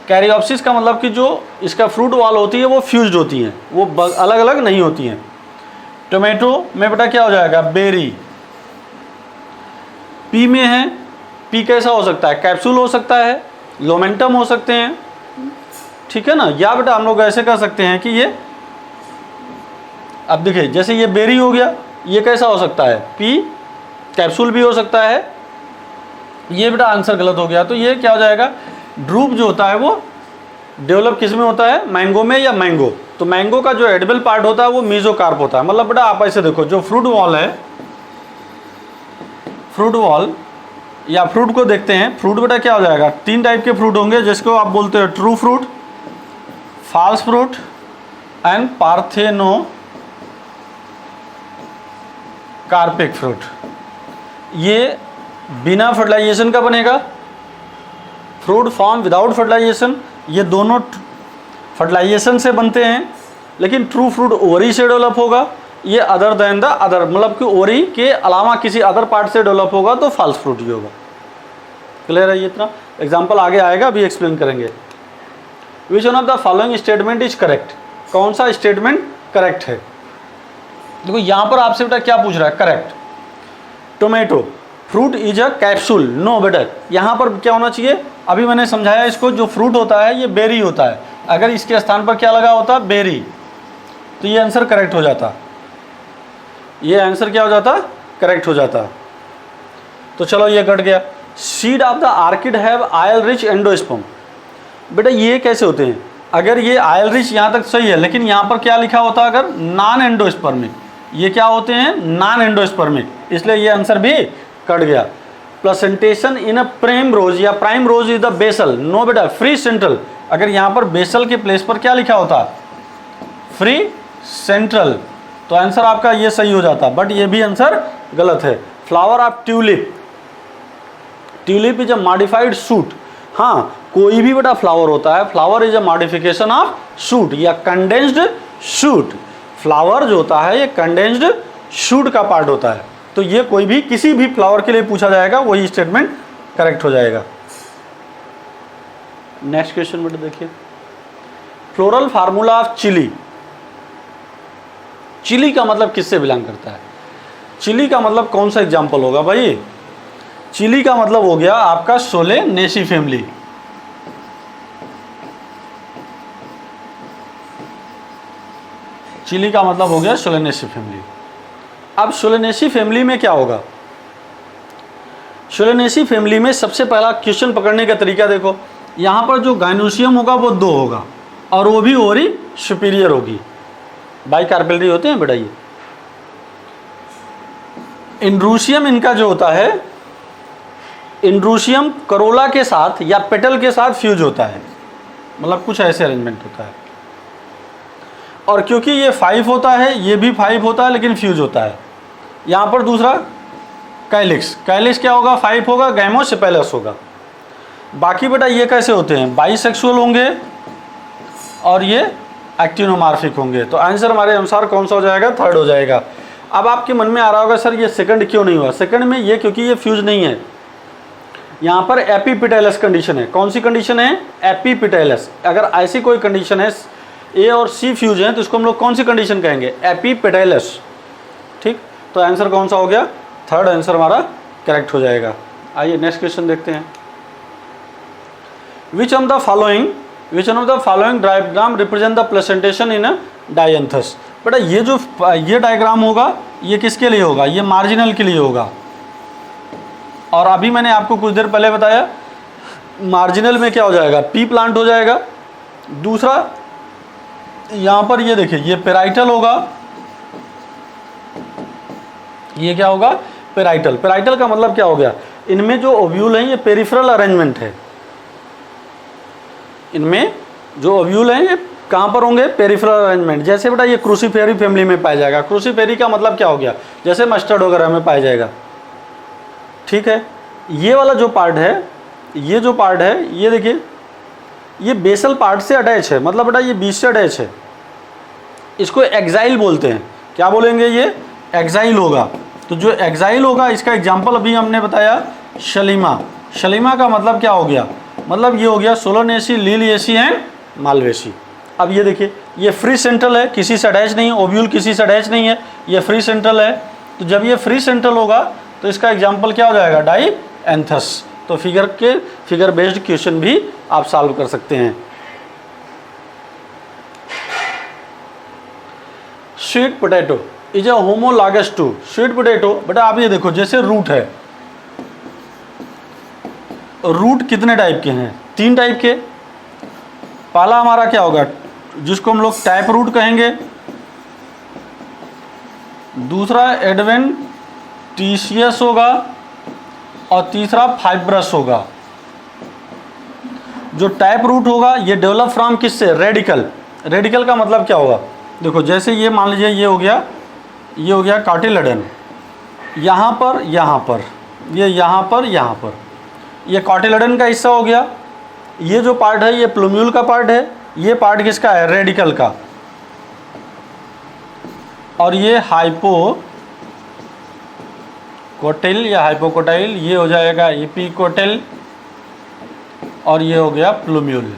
कैरियोप्सिस का मतलब कि जो इसका फ्रूट वॉल होती है वो फ्यूज्ड होती हैं, वो अलग अलग नहीं होती हैं। टोमेटो में बेटा क्या हो जाएगा? बेरी। पी में है, पी कैसा हो सकता है? कैप्सूल हो सकता है, लोमेंटम हो सकते हैं। ठीक है ना। या बेटा हम लोग ऐसे कर सकते हैं कि ये, अब देखिए जैसे ये बेरी हो गया, ये कैसा हो सकता है? पी, कैप्सूल भी हो सकता है। ये बेटा आंसर गलत हो गया। तो ये क्या हो जाएगा? ड्रूप जो होता है वो डेवलप किस में होता है? मैंगो में या मैंगो। तो मैंगो का जो एडिबल पार्ट होता है वो मीजोकार्प होता है। मतलब बेटा आप ऐसे देखो, जो फ्रूट वॉल है, फ्रूट वॉल या फ्रूट को देखते हैं। फ्रूट बेटा क्या हो जाएगा? तीन टाइप के फ्रूट होंगे, जिसको आप बोलते हो true fruit, false fruit and parthenocarpic fruit. ये बिना फर्टिलाइजेशन का बनेगा, फ्रूट फॉर्म विदाउट फर्टिलाइजेशन। ये दोनों फर्टिलाइजेशन से बनते हैं, लेकिन ट्रू फ्रूट ओवरी से डेवलप होगा। ये अदर देन द अदर, मतलब कि ओवरी के अलावा किसी अदर पार्ट से डेवलप होगा तो फॉल्स फ्रूट ही होगा। क्लियर है? ये इतना एग्जाम्पल आगे आएगा, अभी एक्सप्लेन करेंगे। विच one of the following statement is correct. कौन सा स्टेटमेंट करेक्ट है? देखो यहाँ पर आपसे बेटा क्या पूछ रहा है? Correct. Tomato fruit is a capsule. No बेटा, यहाँ पर क्या होना चाहिए? अभी मैंने समझाया इसको, जो फ्रूट होता है ये बेरी होता है। अगर इसके स्थान पर क्या लगा होता? बेरी, तो ये आंसर करेक्ट हो जाता। ये आंसर क्या हो जाता? करेक्ट हो जाता। तो चलो ये कट गया। Seed of the orchid have oil rich endosperm. बेटा ये कैसे होते हैं? अगर ये आयल रिच यहाँ तक सही है, लेकिन यहाँ पर क्या लिखा होता? अगर नॉन एंडोस्पर्मिक, ये क्या होते हैं? नॉन एंडोस्पर्मिक, इसलिए ये आंसर भी कट गया। प्लेसेंटेशन इन अ प्राइम रोज या primrose is the basal. No बेटा, फ्री सेंट्रल। अगर यहाँ पर बेसल के प्लेस पर क्या लिखा होता? फ्री सेंट्रल, तो आंसर आपका ये सही हो जाता, बट ये भी आंसर गलत है। Flower of tulip. Tulip is a modified suit. हाँ, कोई भी बेटा फ्लावर होता है, flower is a modification of shoot या कंडेंस्ड शूट। फ्लावर जो होता है ये कंडेंस्ड शूट का पार्ट होता है। तो ये कोई भी किसी भी फ्लावर के लिए पूछा जाएगा, वही स्टेटमेंट करेक्ट हो जाएगा। नेक्स्ट क्वेश्चन बेटा देखिए। Floral formula of chilli. Chilli का मतलब किससे बिलोंग करता है? चिली का मतलब कौन सा एग्जाम्पल होगा भाई? चिली का मतलब हो गया आपका सोलेनेसी फैमिली। चिली का मतलब हो गया सोलेनेसी फैमिली। अब सोलेनेसी फैमिली में क्या होगा? सोलेनेसी फैमिली में सबसे पहला क्वेश्चन पकड़ने का तरीका देखो। यहाँ पर जो गाइनोसियम होगा वो 2 होगा और वो भी ओरी सुपीरियर होगी। बाई कार्पेलरी होते हैं बेटा ये। इंड्रूसियम इनका जो होता है, इंड्रूसियम करोला के साथ या पेटल के साथ फ्यूज होता है, मतलब कुछ ऐसे अरेंजमेंट होता है। और क्योंकि ये 5 होता है, ये भी 5 होता है, लेकिन फ्यूज होता है। यहाँ पर दूसरा कैलिक्स, कैलिक्स क्या होगा, 5 होगा, गैमोसेफेलस होगा। बाकी बेटा ये कैसे होते हैं, बाइसेक्सुअल होंगे और ये एक्टिनोमार्फिक होंगे। तो आंसर हमारे अनुसार कौन सा हो जाएगा, थर्ड हो जाएगा। अब आपके मन में आ रहा होगा सर ये सेकंड क्यों नहीं हुआ, सेकंड में ये क्योंकि ये फ्यूज नहीं है, यहाँ पर एपीपिटेलस कंडीशन है। कौन सी कंडीशन है, एपीपिटेलस। अगर ऐसी कोई कंडीशन है ए और सी फ्यूज हैं तो इसको हम लोग कौन सी कंडीशन कहेंगे, एपीपिटेलस। ठीक, तो आंसर कौन सा हो गया, थर्ड आंसर हमारा करेक्ट हो जाएगा। आइए नेक्स्ट क्वेश्चन देखते हैं। Which of the following diagram represent the placentation in a dianthus. बेटा ये डायग्राम होगा ये किसके लिए होगा, ये मार्जिनल के लिए होगा। और अभी मैंने आपको कुछ देर पहले बताया मार्जिनल में क्या हो जाएगा, पी प्लांट हो जाएगा। दूसरा यहाँ पर ये देखिए ये पेराइटल होगा, ये क्या होगा, पेराइटल। पेराइटल का मतलब क्या हो गया, इनमें जो ओव्यूल हैं ये पेरिफेरल अरेंजमेंट है। इनमें जो ओव्यूल हैं ये कहाँ पर होंगे, पेरिफेरल अरेंजमेंट। जैसे बेटा ये क्रूसीफेरी फैमिली में पाया जाएगा। क्रूसीफेरी का मतलब क्या हो गया, जैसे मस्टर्ड वगैरह में पाया जाएगा। ठीक है, ये वाला जो पार्ट है, ये जो पार्ट है ये देखिए ये बेसल पार्ट से अटैच है, मतलब बेटा ये बीच से अटैच है। इसको एक्साइल बोलते हैं। क्या बोलेंगे, ये एक्साइल होगा। तो जो एक्साइल होगा इसका एग्जाम्पल अभी हमने बताया शलीमा। शलीमा का मतलब क्या हो गया, मतलब ये हो गया सोलोनेसी, लीलिएसी एंड मालवेसी। अब ये देखिए ये फ्री सेंट्रल है, किसी से अटैच नहीं है, ओव्यूल किसी से अटैच नहीं है, ये फ्री सेंट्रल है। तो जब ये फ्री सेंट्रल होगा तो इसका एग्जाम्पल क्या हो जाएगा, डाईएंथस। तो फिगर बेस्ड क्वेश्चन भी आप सॉल्व कर सकते हैं। Sweet potato is a homologous to, sweet potato बेटा आप ये देखो जैसे रूट है, रूट कितने टाइप के हैं, 3 टाइप के। पहला हमारा क्या होगा, जिसको हम लोग टैप रूट कहेंगे। दूसरा एडवेंटिशियस होगा और तीसरा फाइब्रस होगा। जो टैप रूट होगा ये डेवलप फ्रॉम किससे, रेडिकल। रेडिकल का मतलब क्या होगा, देखो जैसे ये मान लीजिए ये हो गया कार्टिलेडन, यहाँ पर ये यहाँ पर ये कार्टिलेडन का हिस्सा हो गया। ये जो पार्ट है ये प्लूम्यूल का पार्ट है, ये पार्ट किसका है, रेडिकल का। और ये हाइपोकोटिल या हाइपोकोटाइल, ये हो जाएगा एपिकोटिल और ये हो गया प्लूम्यूल।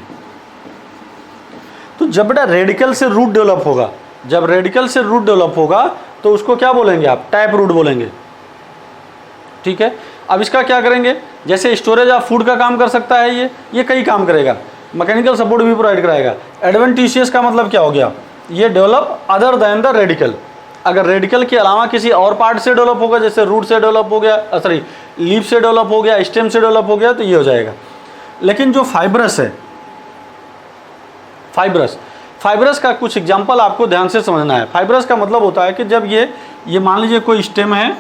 तो जब बेटा रेडिकल से रूट डेवलप होगा, जब रेडिकल से रूट डेवलप होगा तो उसको क्या बोलेंगे आप, टैप रूट बोलेंगे। ठीक है, अब इसका क्या करेंगे, जैसे स्टोरेज ऑफ फूड का काम कर सकता है ये कई काम करेगा, मैकेनिकल सपोर्ट भी प्रोवाइड कराएगा। एडवेंटिशियस का मतलब क्या हो गया, ये develop other than the radical. अगर रेडिकल के अलावा किसी और पार्ट से डेवलप होगा, जैसे रूट से डेवलप हो गया, सॉरी लीफ से डेवलप हो गया, स्टेम से डेवलप हो गया, तो ये हो जाएगा। लेकिन जो फाइब्रस है, फाइब्रस का कुछ एग्जांपल आपको ध्यान से समझना है। फाइब्रस का मतलब होता है कि जब ये मान लीजिए कोई स्टेम है,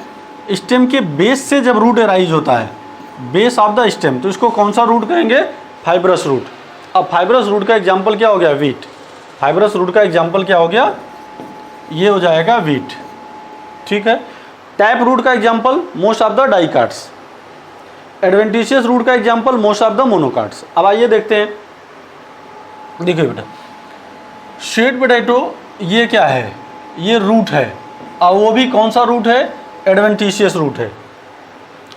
स्टेम के बेस से जब रूट एराइज होता है, बेस ऑफ द स्टेम, तो इसको कौन सा रूट कहेंगे, फाइब्रस रूट। अब फाइब्रस रूट का एग्जांपल क्या हो गया, वीट। फाइब्रस रूट का एग्जांपल क्या हो गया, ये हो जाएगा वीट। ठीक है, टैप रूट का example most of the dicots. Adventitious root का example most of the monocots. अब आइए देखते हैं, देखिए बेटा स्वीट पोटैटो ये क्या है, ये रूट है, और वो भी कौन सा रूट है, एडवेंटिशियस रूट है,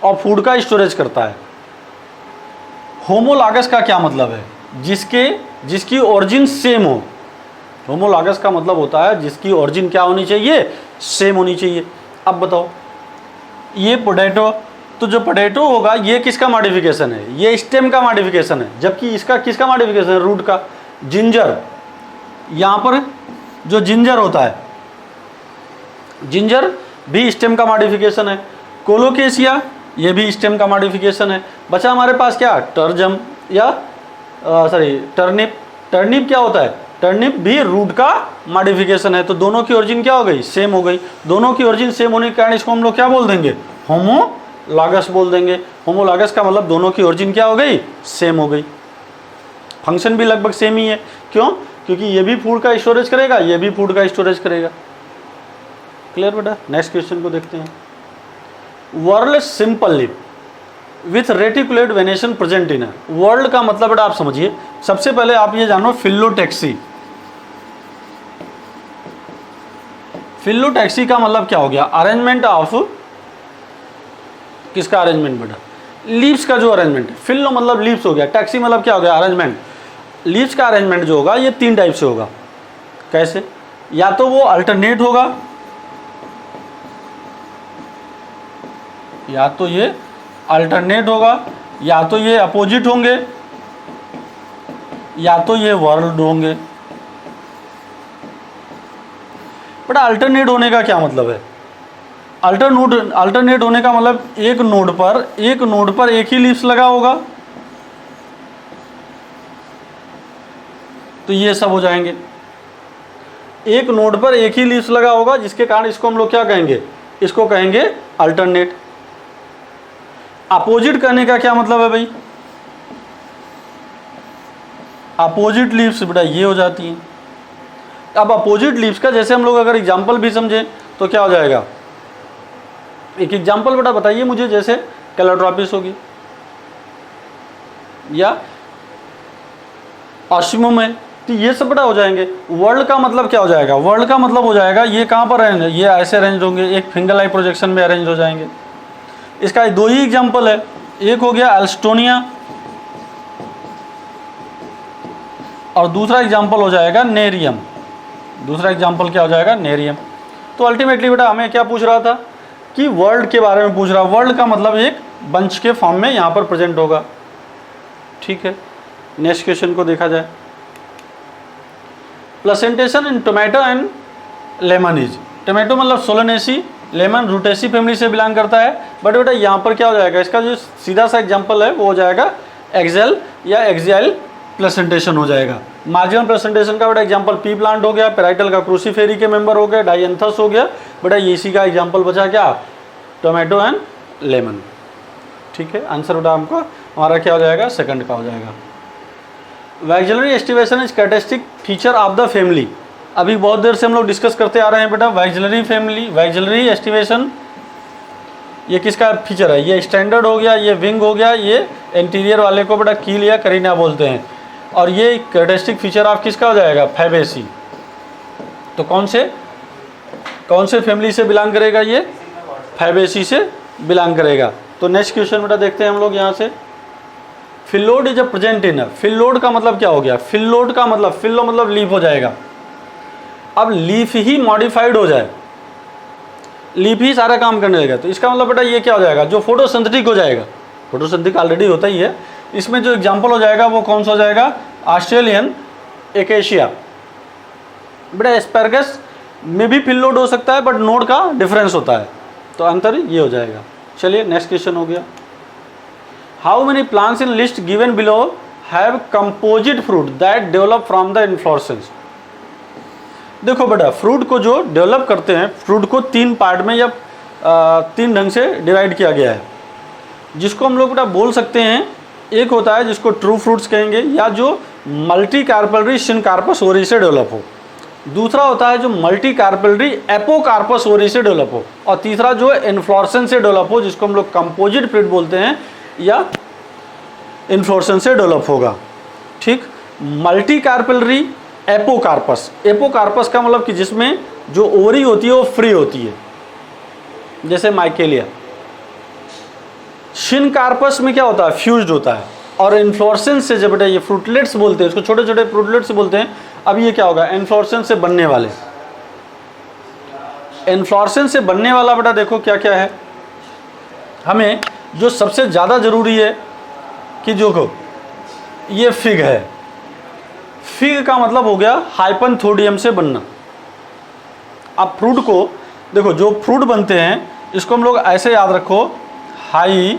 और फूड का स्टोरेज करता है। होमोलॉगस का क्या मतलब है, जिसकी ओरिजिन सेम हो। होमोलॉगस का मतलब होता है जिसकी ओरिजिन क्या होनी चाहिए, सेम होनी चाहिए। अब बताओ ये पोटैटो, तो जो पोटैटो होगा ये किसका मॉडिफिकेशन है, ये स्टेम का मॉडिफिकेशन है, जबकि इसका किसका मॉडिफिकेशन है, रूट का। जिंजर, यहाँ पर जो जिंजर होता है, जिंजर भी स्टेम का मॉडिफिकेशन है। कोलोकेशिया ये भी स्टेम का मॉडिफिकेशन है। बचा हमारे पास क्या, टर्जम या टर्निप। टर्निप क्या होता है, टर्निप भी रूट का मॉडिफिकेशन है। तो दोनों की ओरिजिन क्या हो गई, सेम हो गई। दोनों की ओरिजिन सेम होने के कारण इसको हम लोग क्या बोल देंगे, होमोलॉगस बोल देंगे। होमोलॉगस का मतलब दोनों की ओरिजिन क्या हो गई, सेम हो गई। फंक्शन भी लगभग सेम ही है, क्यों, क्योंकि ये भी फूड का स्टोरेज करेगा, ये भी फूड का स्टोरेज करेगा। क्लियर बेटा, नेक्स्ट क्वेश्चन को देखते हैं। World simple leaf with reticulate venation present in. World का मतलब बेटा आप समझिए, सबसे पहले आप ये जानो फिलोटैक्सी। फिलोटैक्सी का मतलब क्या हो गया? अरेंजमेंट ऑफ किसका अरेंजमेंट बेटा? लीव्स का जो अरेंजमेंट है। फिल्लो मतलब लीव्स हो गया, टैक्सी मतलब क्या हो गया? अरेंजमेंट। लीव्स का अरेंजमेंट जो होगा ये 3 टाइप से होगा। कैसे? या तो वो अल्टरनेट होगा, या तो ये अल्टरनेट होगा, या तो ये अपोजिट होंगे, या तो ये वर्ल्ड होंगे। बट अल्टरनेट होने का क्या मतलब है? अल्टरनेट होने का मतलब एक नोड पर एक ही लीव्स लगा होगा, तो ये सब हो जाएंगे। एक नोड पर एक ही लीव्स लगा होगा, जिसके कारण इसको हम लोग क्या कहेंगे? इसको कहेंगे अल्टरनेट। अपोजिट करने का क्या मतलब है भाई? अपोजिट लीव्स बेटा ये हो जाती हैं। अब अपोजिट लीव्स का जैसे हम लोग अगर एग्जाम्पल भी समझें तो क्या हो जाएगा? एक एग्जाम्पल बेटा बताइए मुझे, जैसे कैलोट्रॉपिस होगी या ऑस्मियम है, तो ये सब बेटा हो जाएंगे। वर्ल्ड का मतलब क्या हो जाएगा? वर्ल्ड का मतलब हो जाएगा ये कहाँ पर अरेंज है? ये ऐसे अरेंज होंगे, एक फिंगर लाइक प्रोजेक्शन में अरेंज हो जाएंगे। इसका 2 ही एग्जाम्पल है, एक हो गया एल्स्टोनिया और दूसरा एग्जाम्पल हो जाएगा नेरियम। दूसरा एग्जाम्पल क्या हो जाएगा? नेरियम। तो अल्टीमेटली बेटा हमें क्या पूछ रहा था कि वर्ल्ड के बारे में पूछ रहा। वर्ल्ड का मतलब एक बंच के फॉर्म में यहाँ पर प्रेजेंट होगा। ठीक है, नेक्स्ट क्वेश्चन को देखा जाए। Placentation in tomato and lemon is. Tomato मतलब सोलेनेसी, लेमन रूटेसी फैमिली से बिलोंग करता है। बट बेटा यहाँ पर क्या हो जाएगा? इसका जो सीधा सा एग्जाम्पल है वो हो जाएगा एक्सेल या एक्सियल प्लेसेंटेशन हो जाएगा। मार्जिनल प्लेसेंटेशन का बेटा एग्जांपल पी प्लांट हो गया, पेराइटल का क्रूसीफेरी के मेंबर हो गया, डायंथस हो गया। बेटा इसी का एग्जांपल बचा क्या? Tomato and lemon. ठीक है, आंसर बेटा हमको हमारा क्या हो जाएगा? सेकंड का हो जाएगा। Vexillary aestivation is characteristic feature of the family. अभी बहुत देर से हम लोग डिस्कस करते आ रहे हैं बेटा वैक्सिलरी फैमिली, वैक्सिलरी एस्टिवेशन ये किसका फीचर है? ये स्टैंडर्ड हो गया, ये विंग हो गया, ये इंटीरियर वाले को बेटा कील या करीना बोलते हैं। और ये कैरेक्टरिस्टिक फीचर ऑफ किसका हो जाएगा? फैबेसी। तो कौन से फैमिली से बिलोंग करेगा? ये फैबेसी से बिलोंग करेगा। तो नेक्स्ट क्वेश्चन बेटा देखते हैं हम लोग यहाँ से। फिल्लोड इज अ प्रेजेंट इन। फिल्लोड का मतलब क्या हो गया? फिल्लोड का मतलब फिल्लो मतलब लीफ हो जाएगा। अब लीफ ही मॉडिफाइड हो जाए, लीफ ही सारा काम करने लगेगा, तो इसका मतलब बेटा ये क्या हो जाएगा? जो फोटोसिंथेटिक हो जाएगा। फोटोसिंथेटिक ऑलरेडी होता ही है। इसमें जो एग्जांपल हो जाएगा वो कौन सा हो जाएगा? Australian acacia. बेटा एस्पैरगस में भी फिल्लोड हो सकता है, बट नोड का डिफरेंस होता है, तो अंतर ये हो जाएगा। चलिए नेक्स्ट क्वेश्चन हो गया। How many plants in list given below have composite fruit that develop from the inflorescence. देखो बेटा फ्रूट को जो डेवलप करते हैं, फ्रूट को 3 पार्ट में या 3 ढंग से डिवाइड किया गया है, जिसको हम लोग बेटा बोल सकते हैं। एक होता है जिसको ट्रू फ्रूट्स कहेंगे, या जो मल्टी कार्पेलरी सिनकार्पस ओरी से डेवलप हो। दूसरा होता है जो मल्टी कार्पेलरी एपोकार्पस ओरी से डेवलप हो। और तीसरा जो इन्फ्लोरेसेंस से डेवलप हो, जिसको हम लोग कंपोजिट फ्रूट बोलते हैं या इन्फ्लोरेसेंस से डेवलप होगा। ठीक, मल्टी कार्पेलरी एपोकार्पस। एपोकार्पस का मतलब कि जिसमें जो ओरी होती है वो फ्री होती है, जैसे माइकेलिया। सिनकार्पस में क्या होता है? फ्यूज्ड होता है। और इन्फ्लोरेसेंस से जब बेटा ये फ्रूटलेट्स बोलते हैं, इसको छोटे छोटे फ्रूटलेट्स बोलते हैं। अब ये क्या होगा? इन्फ्लोरेसेंस से बनने वाले। इन्फ्लोरेसेंस से बनने वाला बेटा देखो क्या क्या है। हमें जो सबसे ज़्यादा ज़रूरी है कि जो को ये फिग है। फिग का मतलब हो गया हाइपनथोडियम से बनना। अब फ्रूट को देखो, जो फ्रूट बनते हैं इसको हम लोग ऐसे याद रखो, हाई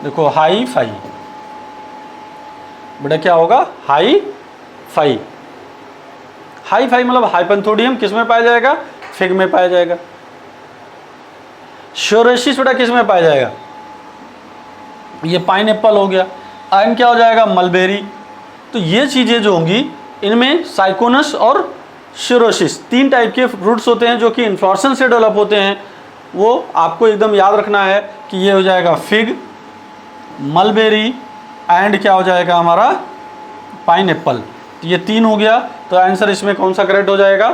देखो हाई फाई। बेटा क्या होगा? Hi fi. हाई फाई मतलब हाइपनथोडियम किस में पाया जाएगा? फिग में पाया जाएगा। श्योरेसिस बेटा किस में पाया जाएगा? ये पाइनएप्पल हो गया। आयन क्या हो जाएगा? मलबेरी। तो ये चीज़ें जो होंगी इनमें साइकोनस और सिरोसिस। 3 टाइप के फ्रूट्स होते हैं जो कि इन्फ्लोरेसेंस से डेवलप होते हैं। वो आपको एकदम याद रखना है कि ये हो जाएगा फिग, मलबेरी एंड क्या हो जाएगा हमारा पाइनएप्पल। तो ये 3 हो गया, तो आंसर इसमें कौन सा करेक्ट हो जाएगा?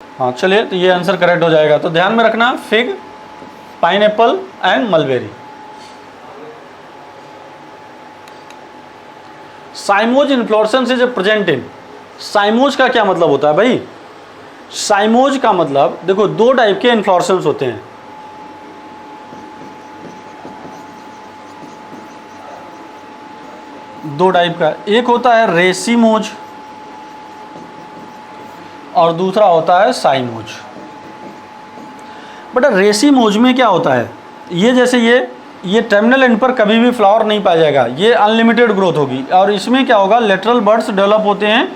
हाँ चलिए, तो ये आंसर करेक्ट हो जाएगा। तो ध्यान में रखना fig, pineapple and mulberry. Cymose inflorescence is present in. Cymose का क्या मतलब होता है भाई? साइमोज का मतलब देखो 2 टाइप के इन्फ्लोरेसेंस होते हैं। दो टाइप का, एक होता है रेसिमोज और दूसरा होता है साइमोज। बट रेसिमोज में क्या होता है, ये जैसे ये टर्मिनल एंड पर कभी भी फ्लावर नहीं पाया जाएगा, ये अनलिमिटेड ग्रोथ होगी। और इसमें क्या होगा, लेटरल बड्स डेवलप होते हैं,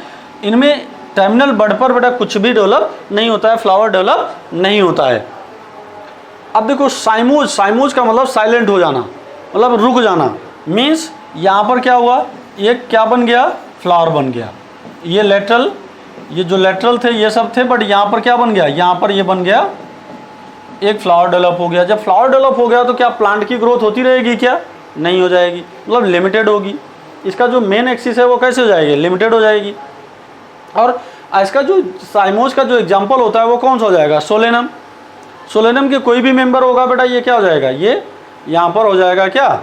इनमें टर्मिनल बड पर बेटा कुछ भी डेवलप नहीं होता है, फ्लावर डेवलप नहीं होता है। अब देखो साइमोज, साइमोज का मतलब साइलेंट हो जाना, मतलब रुक जाना। मीन्स यहाँ पर क्या हुआ, ये क्या बन गया, फ्लावर बन गया। ये लेटरल, ये जो लेटरल थे ये सब थे, बट यहाँ पर क्या बन गया, यहाँ पर ये बन गया एक फ्लावर डेवलप हो गया। जब फ्लावर डेवलप हो गया तो क्या प्लांट की ग्रोथ होती रहेगी? क्या नहीं हो जाएगी, मतलब लिमिटेड होगी। इसका जो मेन एक्सिस है वो कैसे हो जाएगी, लिमिटेड हो जाएगी। और इसका जो साइमोज का जो एग्जांपल होता है वो कौन सा हो जाएगा, सोलेनम। सोलेनम के कोई भी मेंबर होगा बेटा, ये क्या हो जाएगा, ये यहाँ पर हो जाएगा क्या,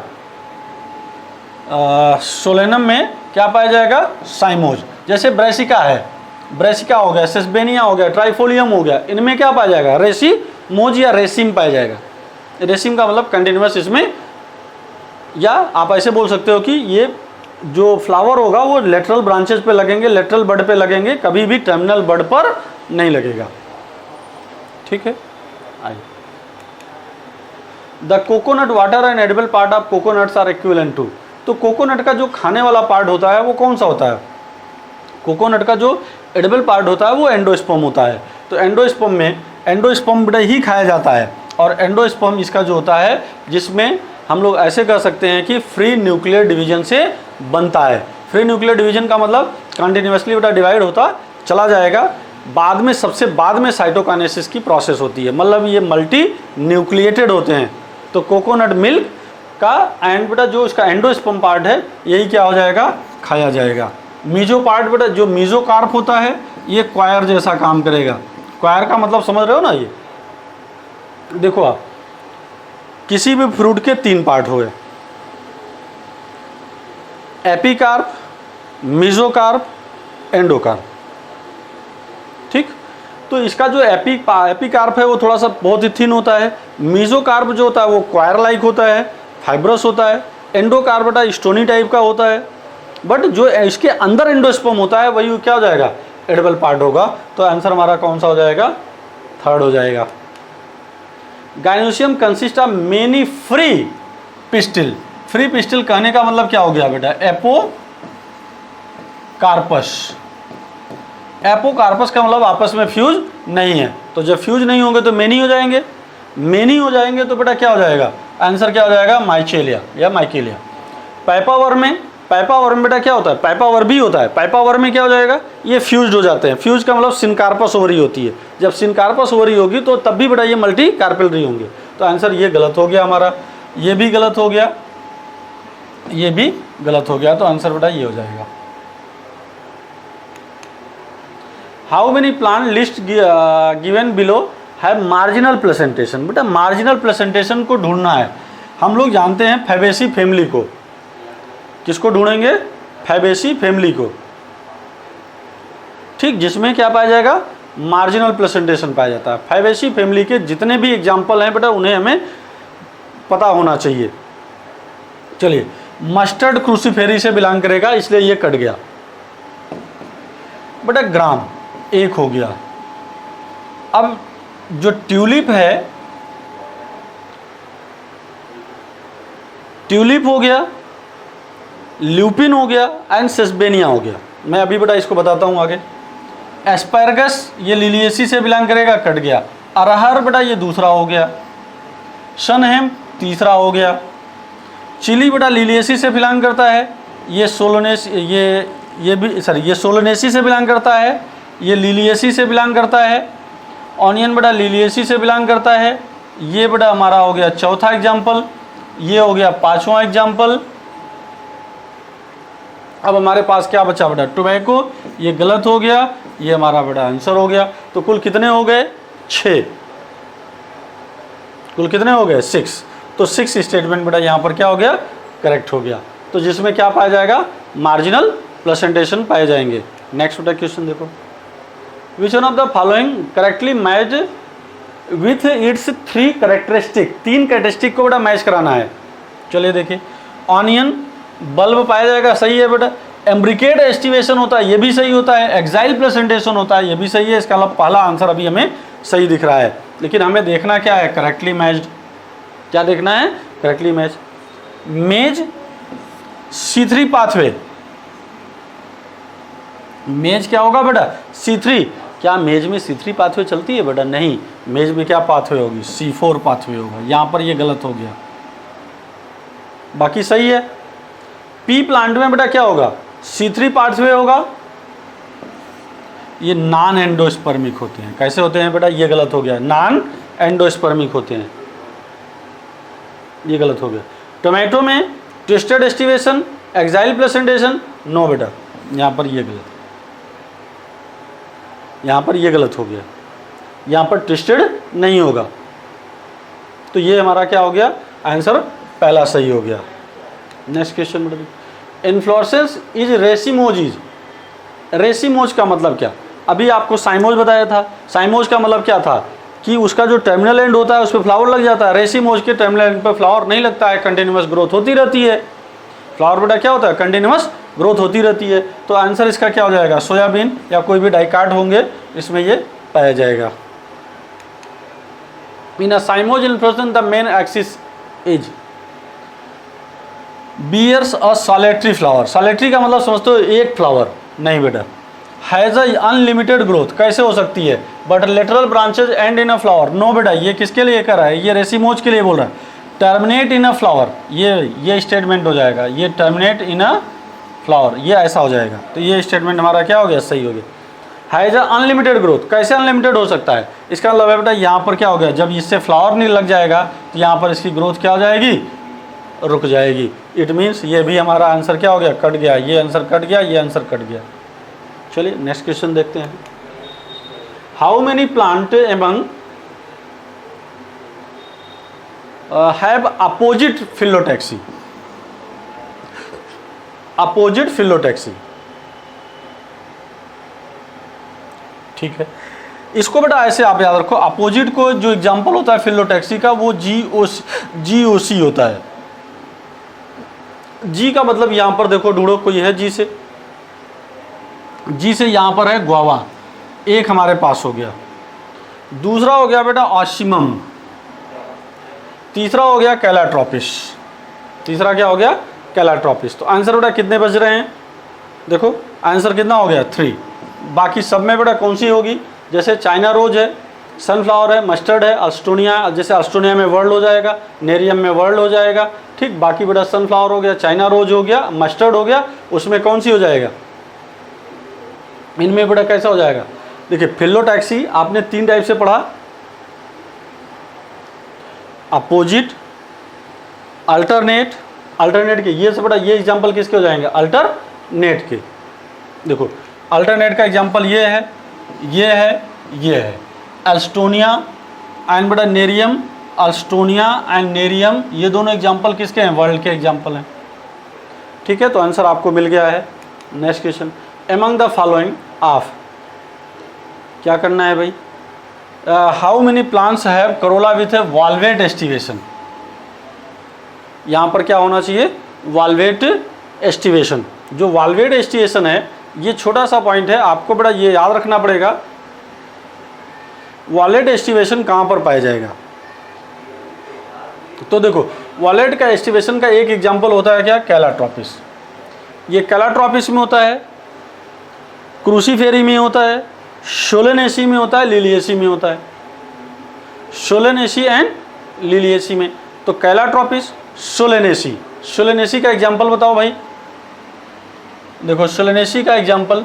सोलेनम में क्या पाया जाएगा, साइमोज। जैसे ब्रेसिका है, ब्रेसिका हो गया, सेस्बेनिया हो गया, ट्राइफोलियम हो गया, इनमें क्या पाया जाएगा, रेसिमोज या रेसिम पाया जाएगा। रेसिम का मतलब कंटिन्यूस इसमें, या आप ऐसे बोल सकते हो कि ये जो फ्लावर होगा वो लेटरल ब्रांचेस पे लगेंगे, लेटरल बड पे लगेंगे, कभी भी टर्मिनल बड पर नहीं लगेगा। ठीक है, आइए। The coconut water and edible part of coconuts are equivalent to. तो कोकोनट का जो खाने वाला पार्ट होता है वो कौन सा होता है, कोकोनट का जो एडिबल पार्ट होता है वो एंडोस्पर्म होता है। तो एंडोस्पर्म में एंडोस्पर्म बेटा ही खाया जाता है। और एंडोस्पर्म इसका जो होता है, जिसमें हम लोग ऐसे कर सकते हैं कि फ्री न्यूक्लियर डिवीजन से बनता है। फ्री न्यूक्लियर डिवीजन का मतलब कंटिन्यूसली बेटा डिवाइड होता चला जाएगा, बाद में सबसे बाद में साइटोकाइनेसिस की प्रोसेस होती है, मतलब ये मल्टी न्यूक्लिएटेड होते हैं। तो कोकोनट मिल्क का एंड बेटा जो इसका एंडोस्पर्म पार्ट है यही क्या हो जाएगा, खाया जाएगा। मीजो पार्ट बेटा जो मीजोकार्प होता है ये क्वायर जैसा काम करेगा। क्वायर का मतलब समझ रहे हो ना, ये देखो आप किसी भी फ्रूट के 3 पार्ट हुए, एपिकार्प, मीजोकार्प, एंडोकार्प। ठीक, तो इसका जो एपिकार्प है वो थोड़ा सा बहुत ही थिन होता है। मीजोकार्प जो होता है वो क्वायर लाइक होता है, फाइब्रस होता है। एंडोकार्प बेटा स्टोनी टाइप का होता है। बट जो इसके अंदर एंडोस्पर्म होता है वही क्या हो जाएगा, एडिबल पार्ट होगा। तो आंसर हमारा कौन सा हो जाएगा, 3rd हो जाएगा। Gynoecium consist of many free pistil. Free pistil कहने का मतलब क्या हो गया बेटा, एपोकार्पस। एपोकार्पस का मतलब आपस में फ्यूज नहीं है। तो जब फ्यूज नहीं होंगे तो मेनी हो जाएंगे, मेनी हो जाएंगे तो बेटा क्या हो जाएगा, आंसर क्या हो जाएगा, माइचेलिया या माइकेलिया। पाइपावर्म में बेटा क्या होता है, पाइपावर भी होता है। पाइपावर में क्या हो जाएगा, ये फ्यूज्ड हो जाते हैं। फ्यूज का मतलब सिनकार्पस ओवरी होती है। जब सिनकार्पस ओवरी होगी तो तब भी बेटा ये मल्टी कार्पेलरी होंगे। तो आंसर ये गलत हो गया हमारा, ये भी गलत हो गया, ये भी गलत हो गया। तो आंसर बेटा ये हो जाएगा। How many plant list given below have marginal placentation. बेटा मार्जिनल प्लेसेंटेशन को ढूंढना है। हम लोग जानते हैं फैबेसी फैमिली को, किसको ढूंढेंगे, फैबेसी फैमिली को। ठीक, जिसमें क्या पाया जाएगा, मार्जिनल प्लेसेंटेशन पाया जाता है। फैबेसी फैमिली के जितने भी एग्जाम्पल हैं बेटा उन्हें हमें पता होना चाहिए। चलिए, मस्टर्ड क्रूसीफेरी से बिलोंग करेगा इसलिए ये कट गया बेटा। ग्राम 1 हो गया। अब जो ट्यूलिप है, ट्यूलिप हो गया, ल्यूपिन हो गया एंड सेस्बेनिया हो गया। मैं अभी बेटा इसको बताता हूँ आगे। एस्पैरगस ये लिलिएसी से बिलोंग करेगा, कट गया। अरहर बेटा ये दूसरा हो गया। शनहेम तीसरा हो गया। चिली बेटा लिलिएसी से बिलोंग करता है, ये सोलोनेस ये भी सॉरी ये सोलोनेसी से बिलोंग करता है। ये लिलिएसी से बिलोंग करता है, ऑनियन बेटा लिलिएसी से बिलोंग करता है। ये बेटा हमारा हो गया चौथा एग्जाम्पल, ये हो गया पांचवा एग्जाम्पल। अब हमारे पास क्या बचा बेटा, टोबैको, ये गलत हो गया, ये हमारा बेटा आंसर हो गया। तो कुल कितने हो गए, 6, कुल कितने हो गए 6। तो 6 स्टेटमेंट बेटा यहाँ पर क्या हो गया, करेक्ट हो गया। तो जिसमें क्या पाया जाएगा, मार्जिनल प्लेसेंटेशन पाए जाएंगे। नेक्स्ट बेटा क्वेश्चन देखो, विच one of the following correctly match with its 3 characteristic, 3 characteristic को बेटा मैच कराना है। चलिए देखिए, ऑनियन बल्ब पाया जाएगा, सही है बेटा। एम्ब्रिकेट एस्टिवेशन होता है, ये भी सही होता है। एक्साइल प्लेसेंटेशन होता है, ये भी सही है। इसका पहला आंसर अभी हमें सही दिख रहा है, लेकिन हमें देखना क्या है, करेक्टली मैच्ड। क्या देखना है, करेक्टली मैच। मेज C3 पाथवे, मेज क्या होगा बेटा, C3। क्या मेज में C3 पाथवे चलती है बेटा, नहीं। मेज में क्या पाथवे होगी, C4 पाथवे होगा। यहाँ पर ये गलत हो गया, बाकी सही है। पी प्लांट में बेटा क्या होगा, C3 पाथवे होगा। ये नॉन एंडोस्पर्मिक होते हैं। कैसे होते हैं बेटा, ये गलत हो गया, नॉन एंडोस्पर्मिक होते हैं, ये गलत हो गया। टोमेटो में twisted aestivation, axile placentation, no बेटा, यहाँ पर ये गलत, यहाँ पर ये गलत हो गया, यहाँ पर ट्विस्टेड नहीं होगा। तो ये हमारा क्या हो गया, आंसर पहला सही हो गया। नेक्स्ट क्वेश्चन बेटा, इन्फ्लोरेसेंस इज रेसिमोज। रेसिमोज का मतलब क्या, अभी आपको साइमोज बताया था। साइमोज का मतलब क्या था कि उसका जो टर्मिनल एंड होता है उस पर फ्लावर लग जाता है। रेसिमोज के टर्मिनल एंड पर फ्लावर नहीं लगता है, कंटिन्यूअस ग्रोथ होती रहती है। फ्लावर बेटा क्या होता है, कंटिन्यूअस ग्रोथ होती रहती है। तो आंसर इसका क्या हो जाएगा, सोयाबीन या कोई भी डाइकाट होंगे इसमें ये पाया जाएगा। In a cymose inflorescence the main axis is bears a solitary flower. Solitary का मतलब समझते हो एक फ्लावर, नहीं बेटा। हैज़ अ अनलिमिटेड ग्रोथ, कैसे हो सकती है, but lateral branches and in a flower, no बेटा। ये किसके लिए कर रहा है, ये रेसिमोज के लिए बोल रहा है। टर्मिनेट इन अ फ्लावर, ये स्टेटमेंट हो जाएगा, ये टर्मिनेट इन अ फ्लावर, ये ऐसा हो जाएगा। तो ये स्टेटमेंट हमारा क्या हो गया, सही हो गया। हैज़ अ अनलिमिटेड ग्रोथ, कैसे अनलिमिटेड हो सकता है, इसका मतलब है बेटा यहाँ पर क्या हो गया, जब इससे फ्लावर नहीं लग जाएगा तो यहाँ पर इसकी ग्रोथ क्या हो जाएगी, रुक जाएगी। इट मीन्स ये भी हमारा आंसर क्या हो गया, कट गया। ये आंसर कट गया, ये आंसर कट गया। चलिए नेक्स्ट क्वेश्चन देखते हैं। How many plant among have opposite phyllotaxy. Opposite phyllotaxy, ठीक है। इसको बेटा ऐसे आप याद रखो, अपोजिट को जो एग्जांपल होता है फिलोटैक्सी का वो GOC होता है। जी का मतलब यहां पर देखो, ढूंढो कोई है जी से यहां पर है ग्वावा, एक हमारे पास हो गया। दूसरा हो गया बेटा ऑसिमम, तीसरा हो गया कैलाट्रोपिस। तीसरा क्या हो गया, कैलाट्रोपिस। तो आंसर बेटा कितने बज रहे हैं, देखो आंसर कितना हो गया 3। बाकी सब में बेटा कौन सी होगी, जैसे चाइना रोज है, सनफ्लावर है, मस्टर्ड है, अल्स्टोनिया, जैसे अल्स्टोनिया में वर्ल्ड हो जाएगा, नेरियम में वर्ल्ड हो जाएगा, ठीक। बाकी बेटा सनफ्लावर हो गया, चाइना रोज हो गया, मस्टर्ड हो गया, उसमें कौन सी हो जाएगा, इनमें बेटा कैसा हो जाएगा। देखिए फिलोटैक्सी आपने 3 टाइप से पढ़ा, अपोजिट, अल्टरनेट। अल्टरनेट के ये से बेटा ये एग्जांपल किसके हो जाएंगे, अल्टरनेट के। देखो अल्टरनेट का एग्जांपल ये है, ये है, ये है। अल्स्टोनिया एंड बेटा नेरियम, अल्स्टोनिया एंड नेरियम, ये दोनों एग्जांपल किसके हैं, वर्ल्ड के एग्जांपल हैं, ठीक है। तो आंसर आपको मिल गया है। Next question, among the following of, क्या करना है भाई, how many plants have Corolla with A valvate aestivation. यहाँ पर क्या होना चाहिए, वॉल्वेट एस्टिवेशन। जो वॉल्वेट एस्टिवेशन है, ये छोटा सा पॉइंट है, आपको बड़ा ये याद रखना पड़ेगा, वॉलेट एस्टिवेशन कहाँ पर पाया जाएगा। तो देखो वॉलेट का एस्टिवेशन का एक एग्जांपल होता है क्या, कैलाट्रोपिस। ये कैलाट्रोपिस में होता है, क्रूसीफेरी में होता है, सोलेनेसी में होता है, लिलिएसी में होता है। सोलेनेसी एंड लिलिएसी में, तो कैलाट्रोपिस, सोलेनेसी। सोलेनेसी का एग्जांपल बताओ भाई, देखो सोलेनेसी का एग्जांपल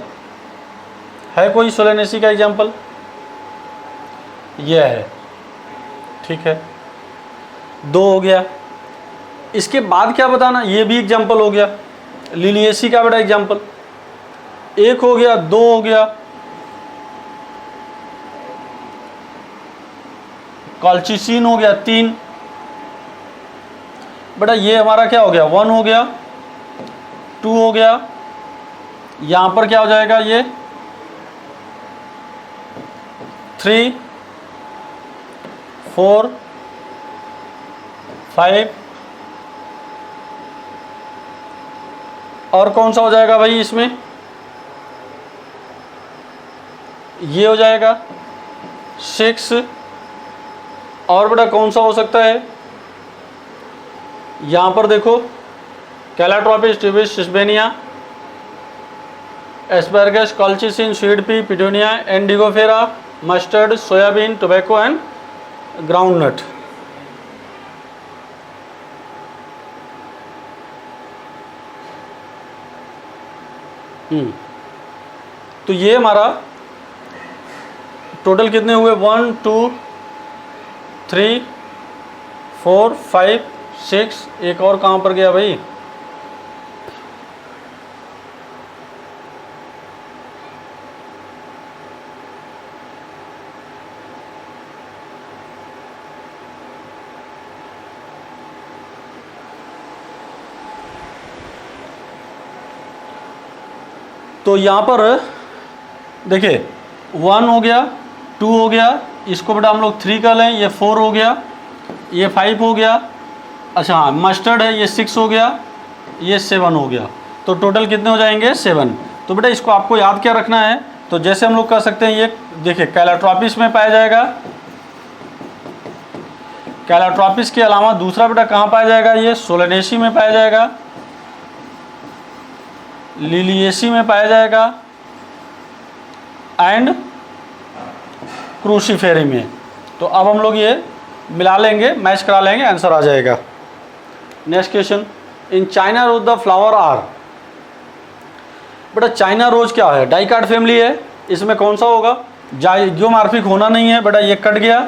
है कोई सोलेनेसी का एग्जाम्पल? ये है, ठीक है, 2 हो गया। इसके बाद क्या बताना, ये भी एग्जाम्पल हो गया। लिलिएसी का बेटा एग्जाम्पल 1 हो गया, 2 हो गया। कॉल्चिसिन हो गया 3 बेटा। ये हमारा क्या हो गया, 1 हो गया, 2 हो गया। यहां पर क्या हो जाएगा, ये 3 4 5 और कौन सा हो जाएगा भाई इसमें, ये हो जाएगा 6। और बेटा कौन सा हो सकता है, यहां पर देखो कैलाट्रोपिस, ट्यूबिस, Sesbania, asparagus, colchicine, sweet pea, petunia, Indigofera, mustard, soybean, tobacco and groundnut. तो ये हमारा टोटल कितने हुए, 1 2 3 4 5 6। एक और कहाँ पर गया भाई, तो यहाँ पर देखिए 1 हो गया, 2 हो गया, इसको बेटा हम लोग 3 कर लें, ये 4 हो गया, ये 5 हो गया। अच्छा हाँ, मस्टर्ड है, ये 6 हो गया, ये 7 हो गया। तो टोटल कितने हो जाएंगे, 7। तो बेटा इसको आपको याद क्या रखना है, तो जैसे हम लोग कर सकते हैं, ये देखिए कैलाट्रोपिस में पाया जाएगा। कैलाट्रोपिस के अलावा दूसरा बेटा कहाँ पाया जाएगा, ये सोलेनेसी में पाया जाएगा, लिलिएसी में पाया जाएगा एंड क्रूसीफेरी में। तो अब हम लोग ये मिला लेंगे, मैच करा लेंगे, आंसर आ जाएगा। Next question, in China rose the flower are. बेटा चाइना रोज क्या है, डाइकाट फैमिली है, इसमें कौन सा होगा, जाइगोमॉर्फिक होना नहीं है बेटा, ये कट गया,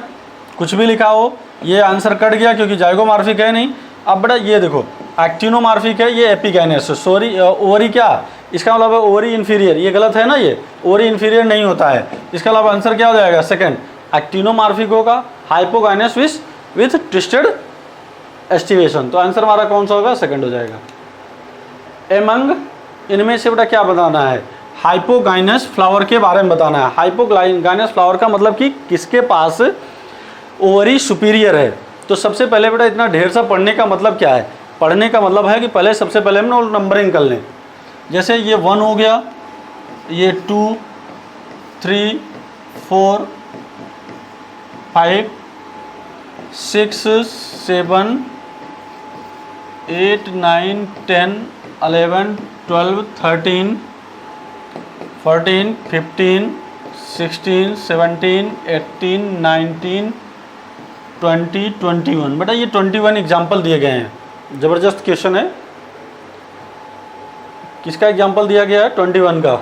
कुछ भी लिखा हो ये आंसर कट गया क्योंकि जाइगोमॉर्फिक है नहीं। अब बेटा ये देखो एक्टिनोमॉर्फिक है, ये एपिगैइनस, सॉरी ओवरी क्या, इसका मतलब है ओवरी इन्फीरियर, ये गलत है ना, ये ओवरी इन्फीरियर नहीं होता है। इसका अलावा आंसर क्या हो जाएगा, सेकंड एक्टिनोमॉर्फिक होगा, हाइपोगाइनस विथ ट्विस्टेड एस्टिवेशन। तो आंसर हमारा कौन सा होगा, सेकंड हो जाएगा। एमंग, इनमें से बेटा क्या बताना है, हाइपोगाइनस फ्लावर के बारे में बताना है। हाइपोगाइनस फ्लावर का मतलब कि किसके पास ओवरी सुपीरियर है। तो सबसे पहले बेटा इतना ढेर सा पढ़ने का मतलब क्या है, पढ़ने का मतलब है कि पहले सबसे पहले हम ना नंबरिंग कर लें। जैसे ये 1 हो गया, ये 2 3 4 5 6 7 8 9 10 11 12 13 14 15 16 17 18 19 20 21। बेटा ये 21 एग्जाम्पल दिए गए हैं, ज़बरदस्त क्वेश्चन है। किसका एग्जाम्पल दिया गया है, 21 का।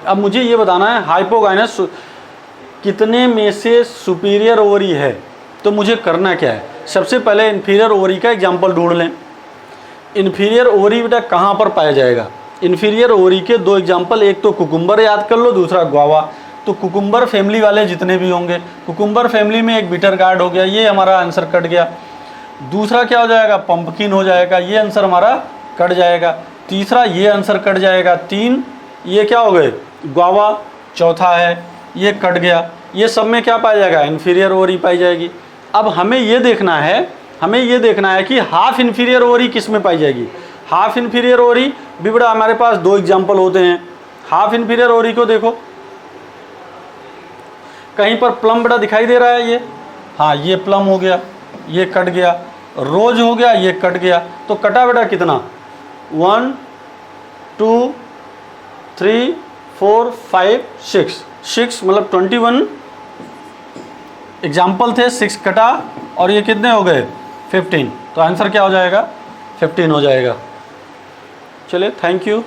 अब मुझे ये बताना है हाइपोगाइनस कितने में से सुपीरियर ओवरी है। तो मुझे करना क्या है, सबसे पहले इन्फीरियर ओवरी का एग्जाम्पल ढूंढ लें। इन्फीरियर ओवरी बेटा कहाँ पर पाया जाएगा, इन्फीरियर ओवरी के 2 एग्जाम्पल, एक तो कुकुम्बर याद कर लो, दूसरा ग्वावा। तो कुकुम्बर फैमिली वाले जितने भी होंगे, कुकुम्बर फैमिली में एक बिटर गार्ड हो गया, ये हमारा आंसर कट गया। दूसरा क्या हो जाएगा, पंपकिन हो जाएगा, ये आंसर हमारा कट जाएगा। तीसरा ये आंसर कट जाएगा। 3 ये क्या हो गए, ग्वावा। चौथा है ये कट गया। ये सब में क्या पाया जाएगा, इन्फीरियर ओवरी पाई जाएगी। अब हमें ये देखना है कि हाफ इन्फीरियर ओवरी किस में पाई जाएगी। हाफ इन्फीरियर ओवरी भी बड़ा हमारे पास 2 एग्जाम्पल होते हैं। हाफ इन्फीरियर ओवरी को देखो, कहीं पर प्लम बेटा दिखाई दे रहा है, ये हाँ ये प्लम हो गया, ये कट गया। रोज हो गया, ये कट गया। तो कटा बेटा कितना, 1 2 3 4 5 6 मतलब 21 एग्जाम्पल थे, 6 कटा और ये कितने हो गए, 15। तो आंसर क्या हो जाएगा, 15 हो जाएगा। चलिए थैंक यू।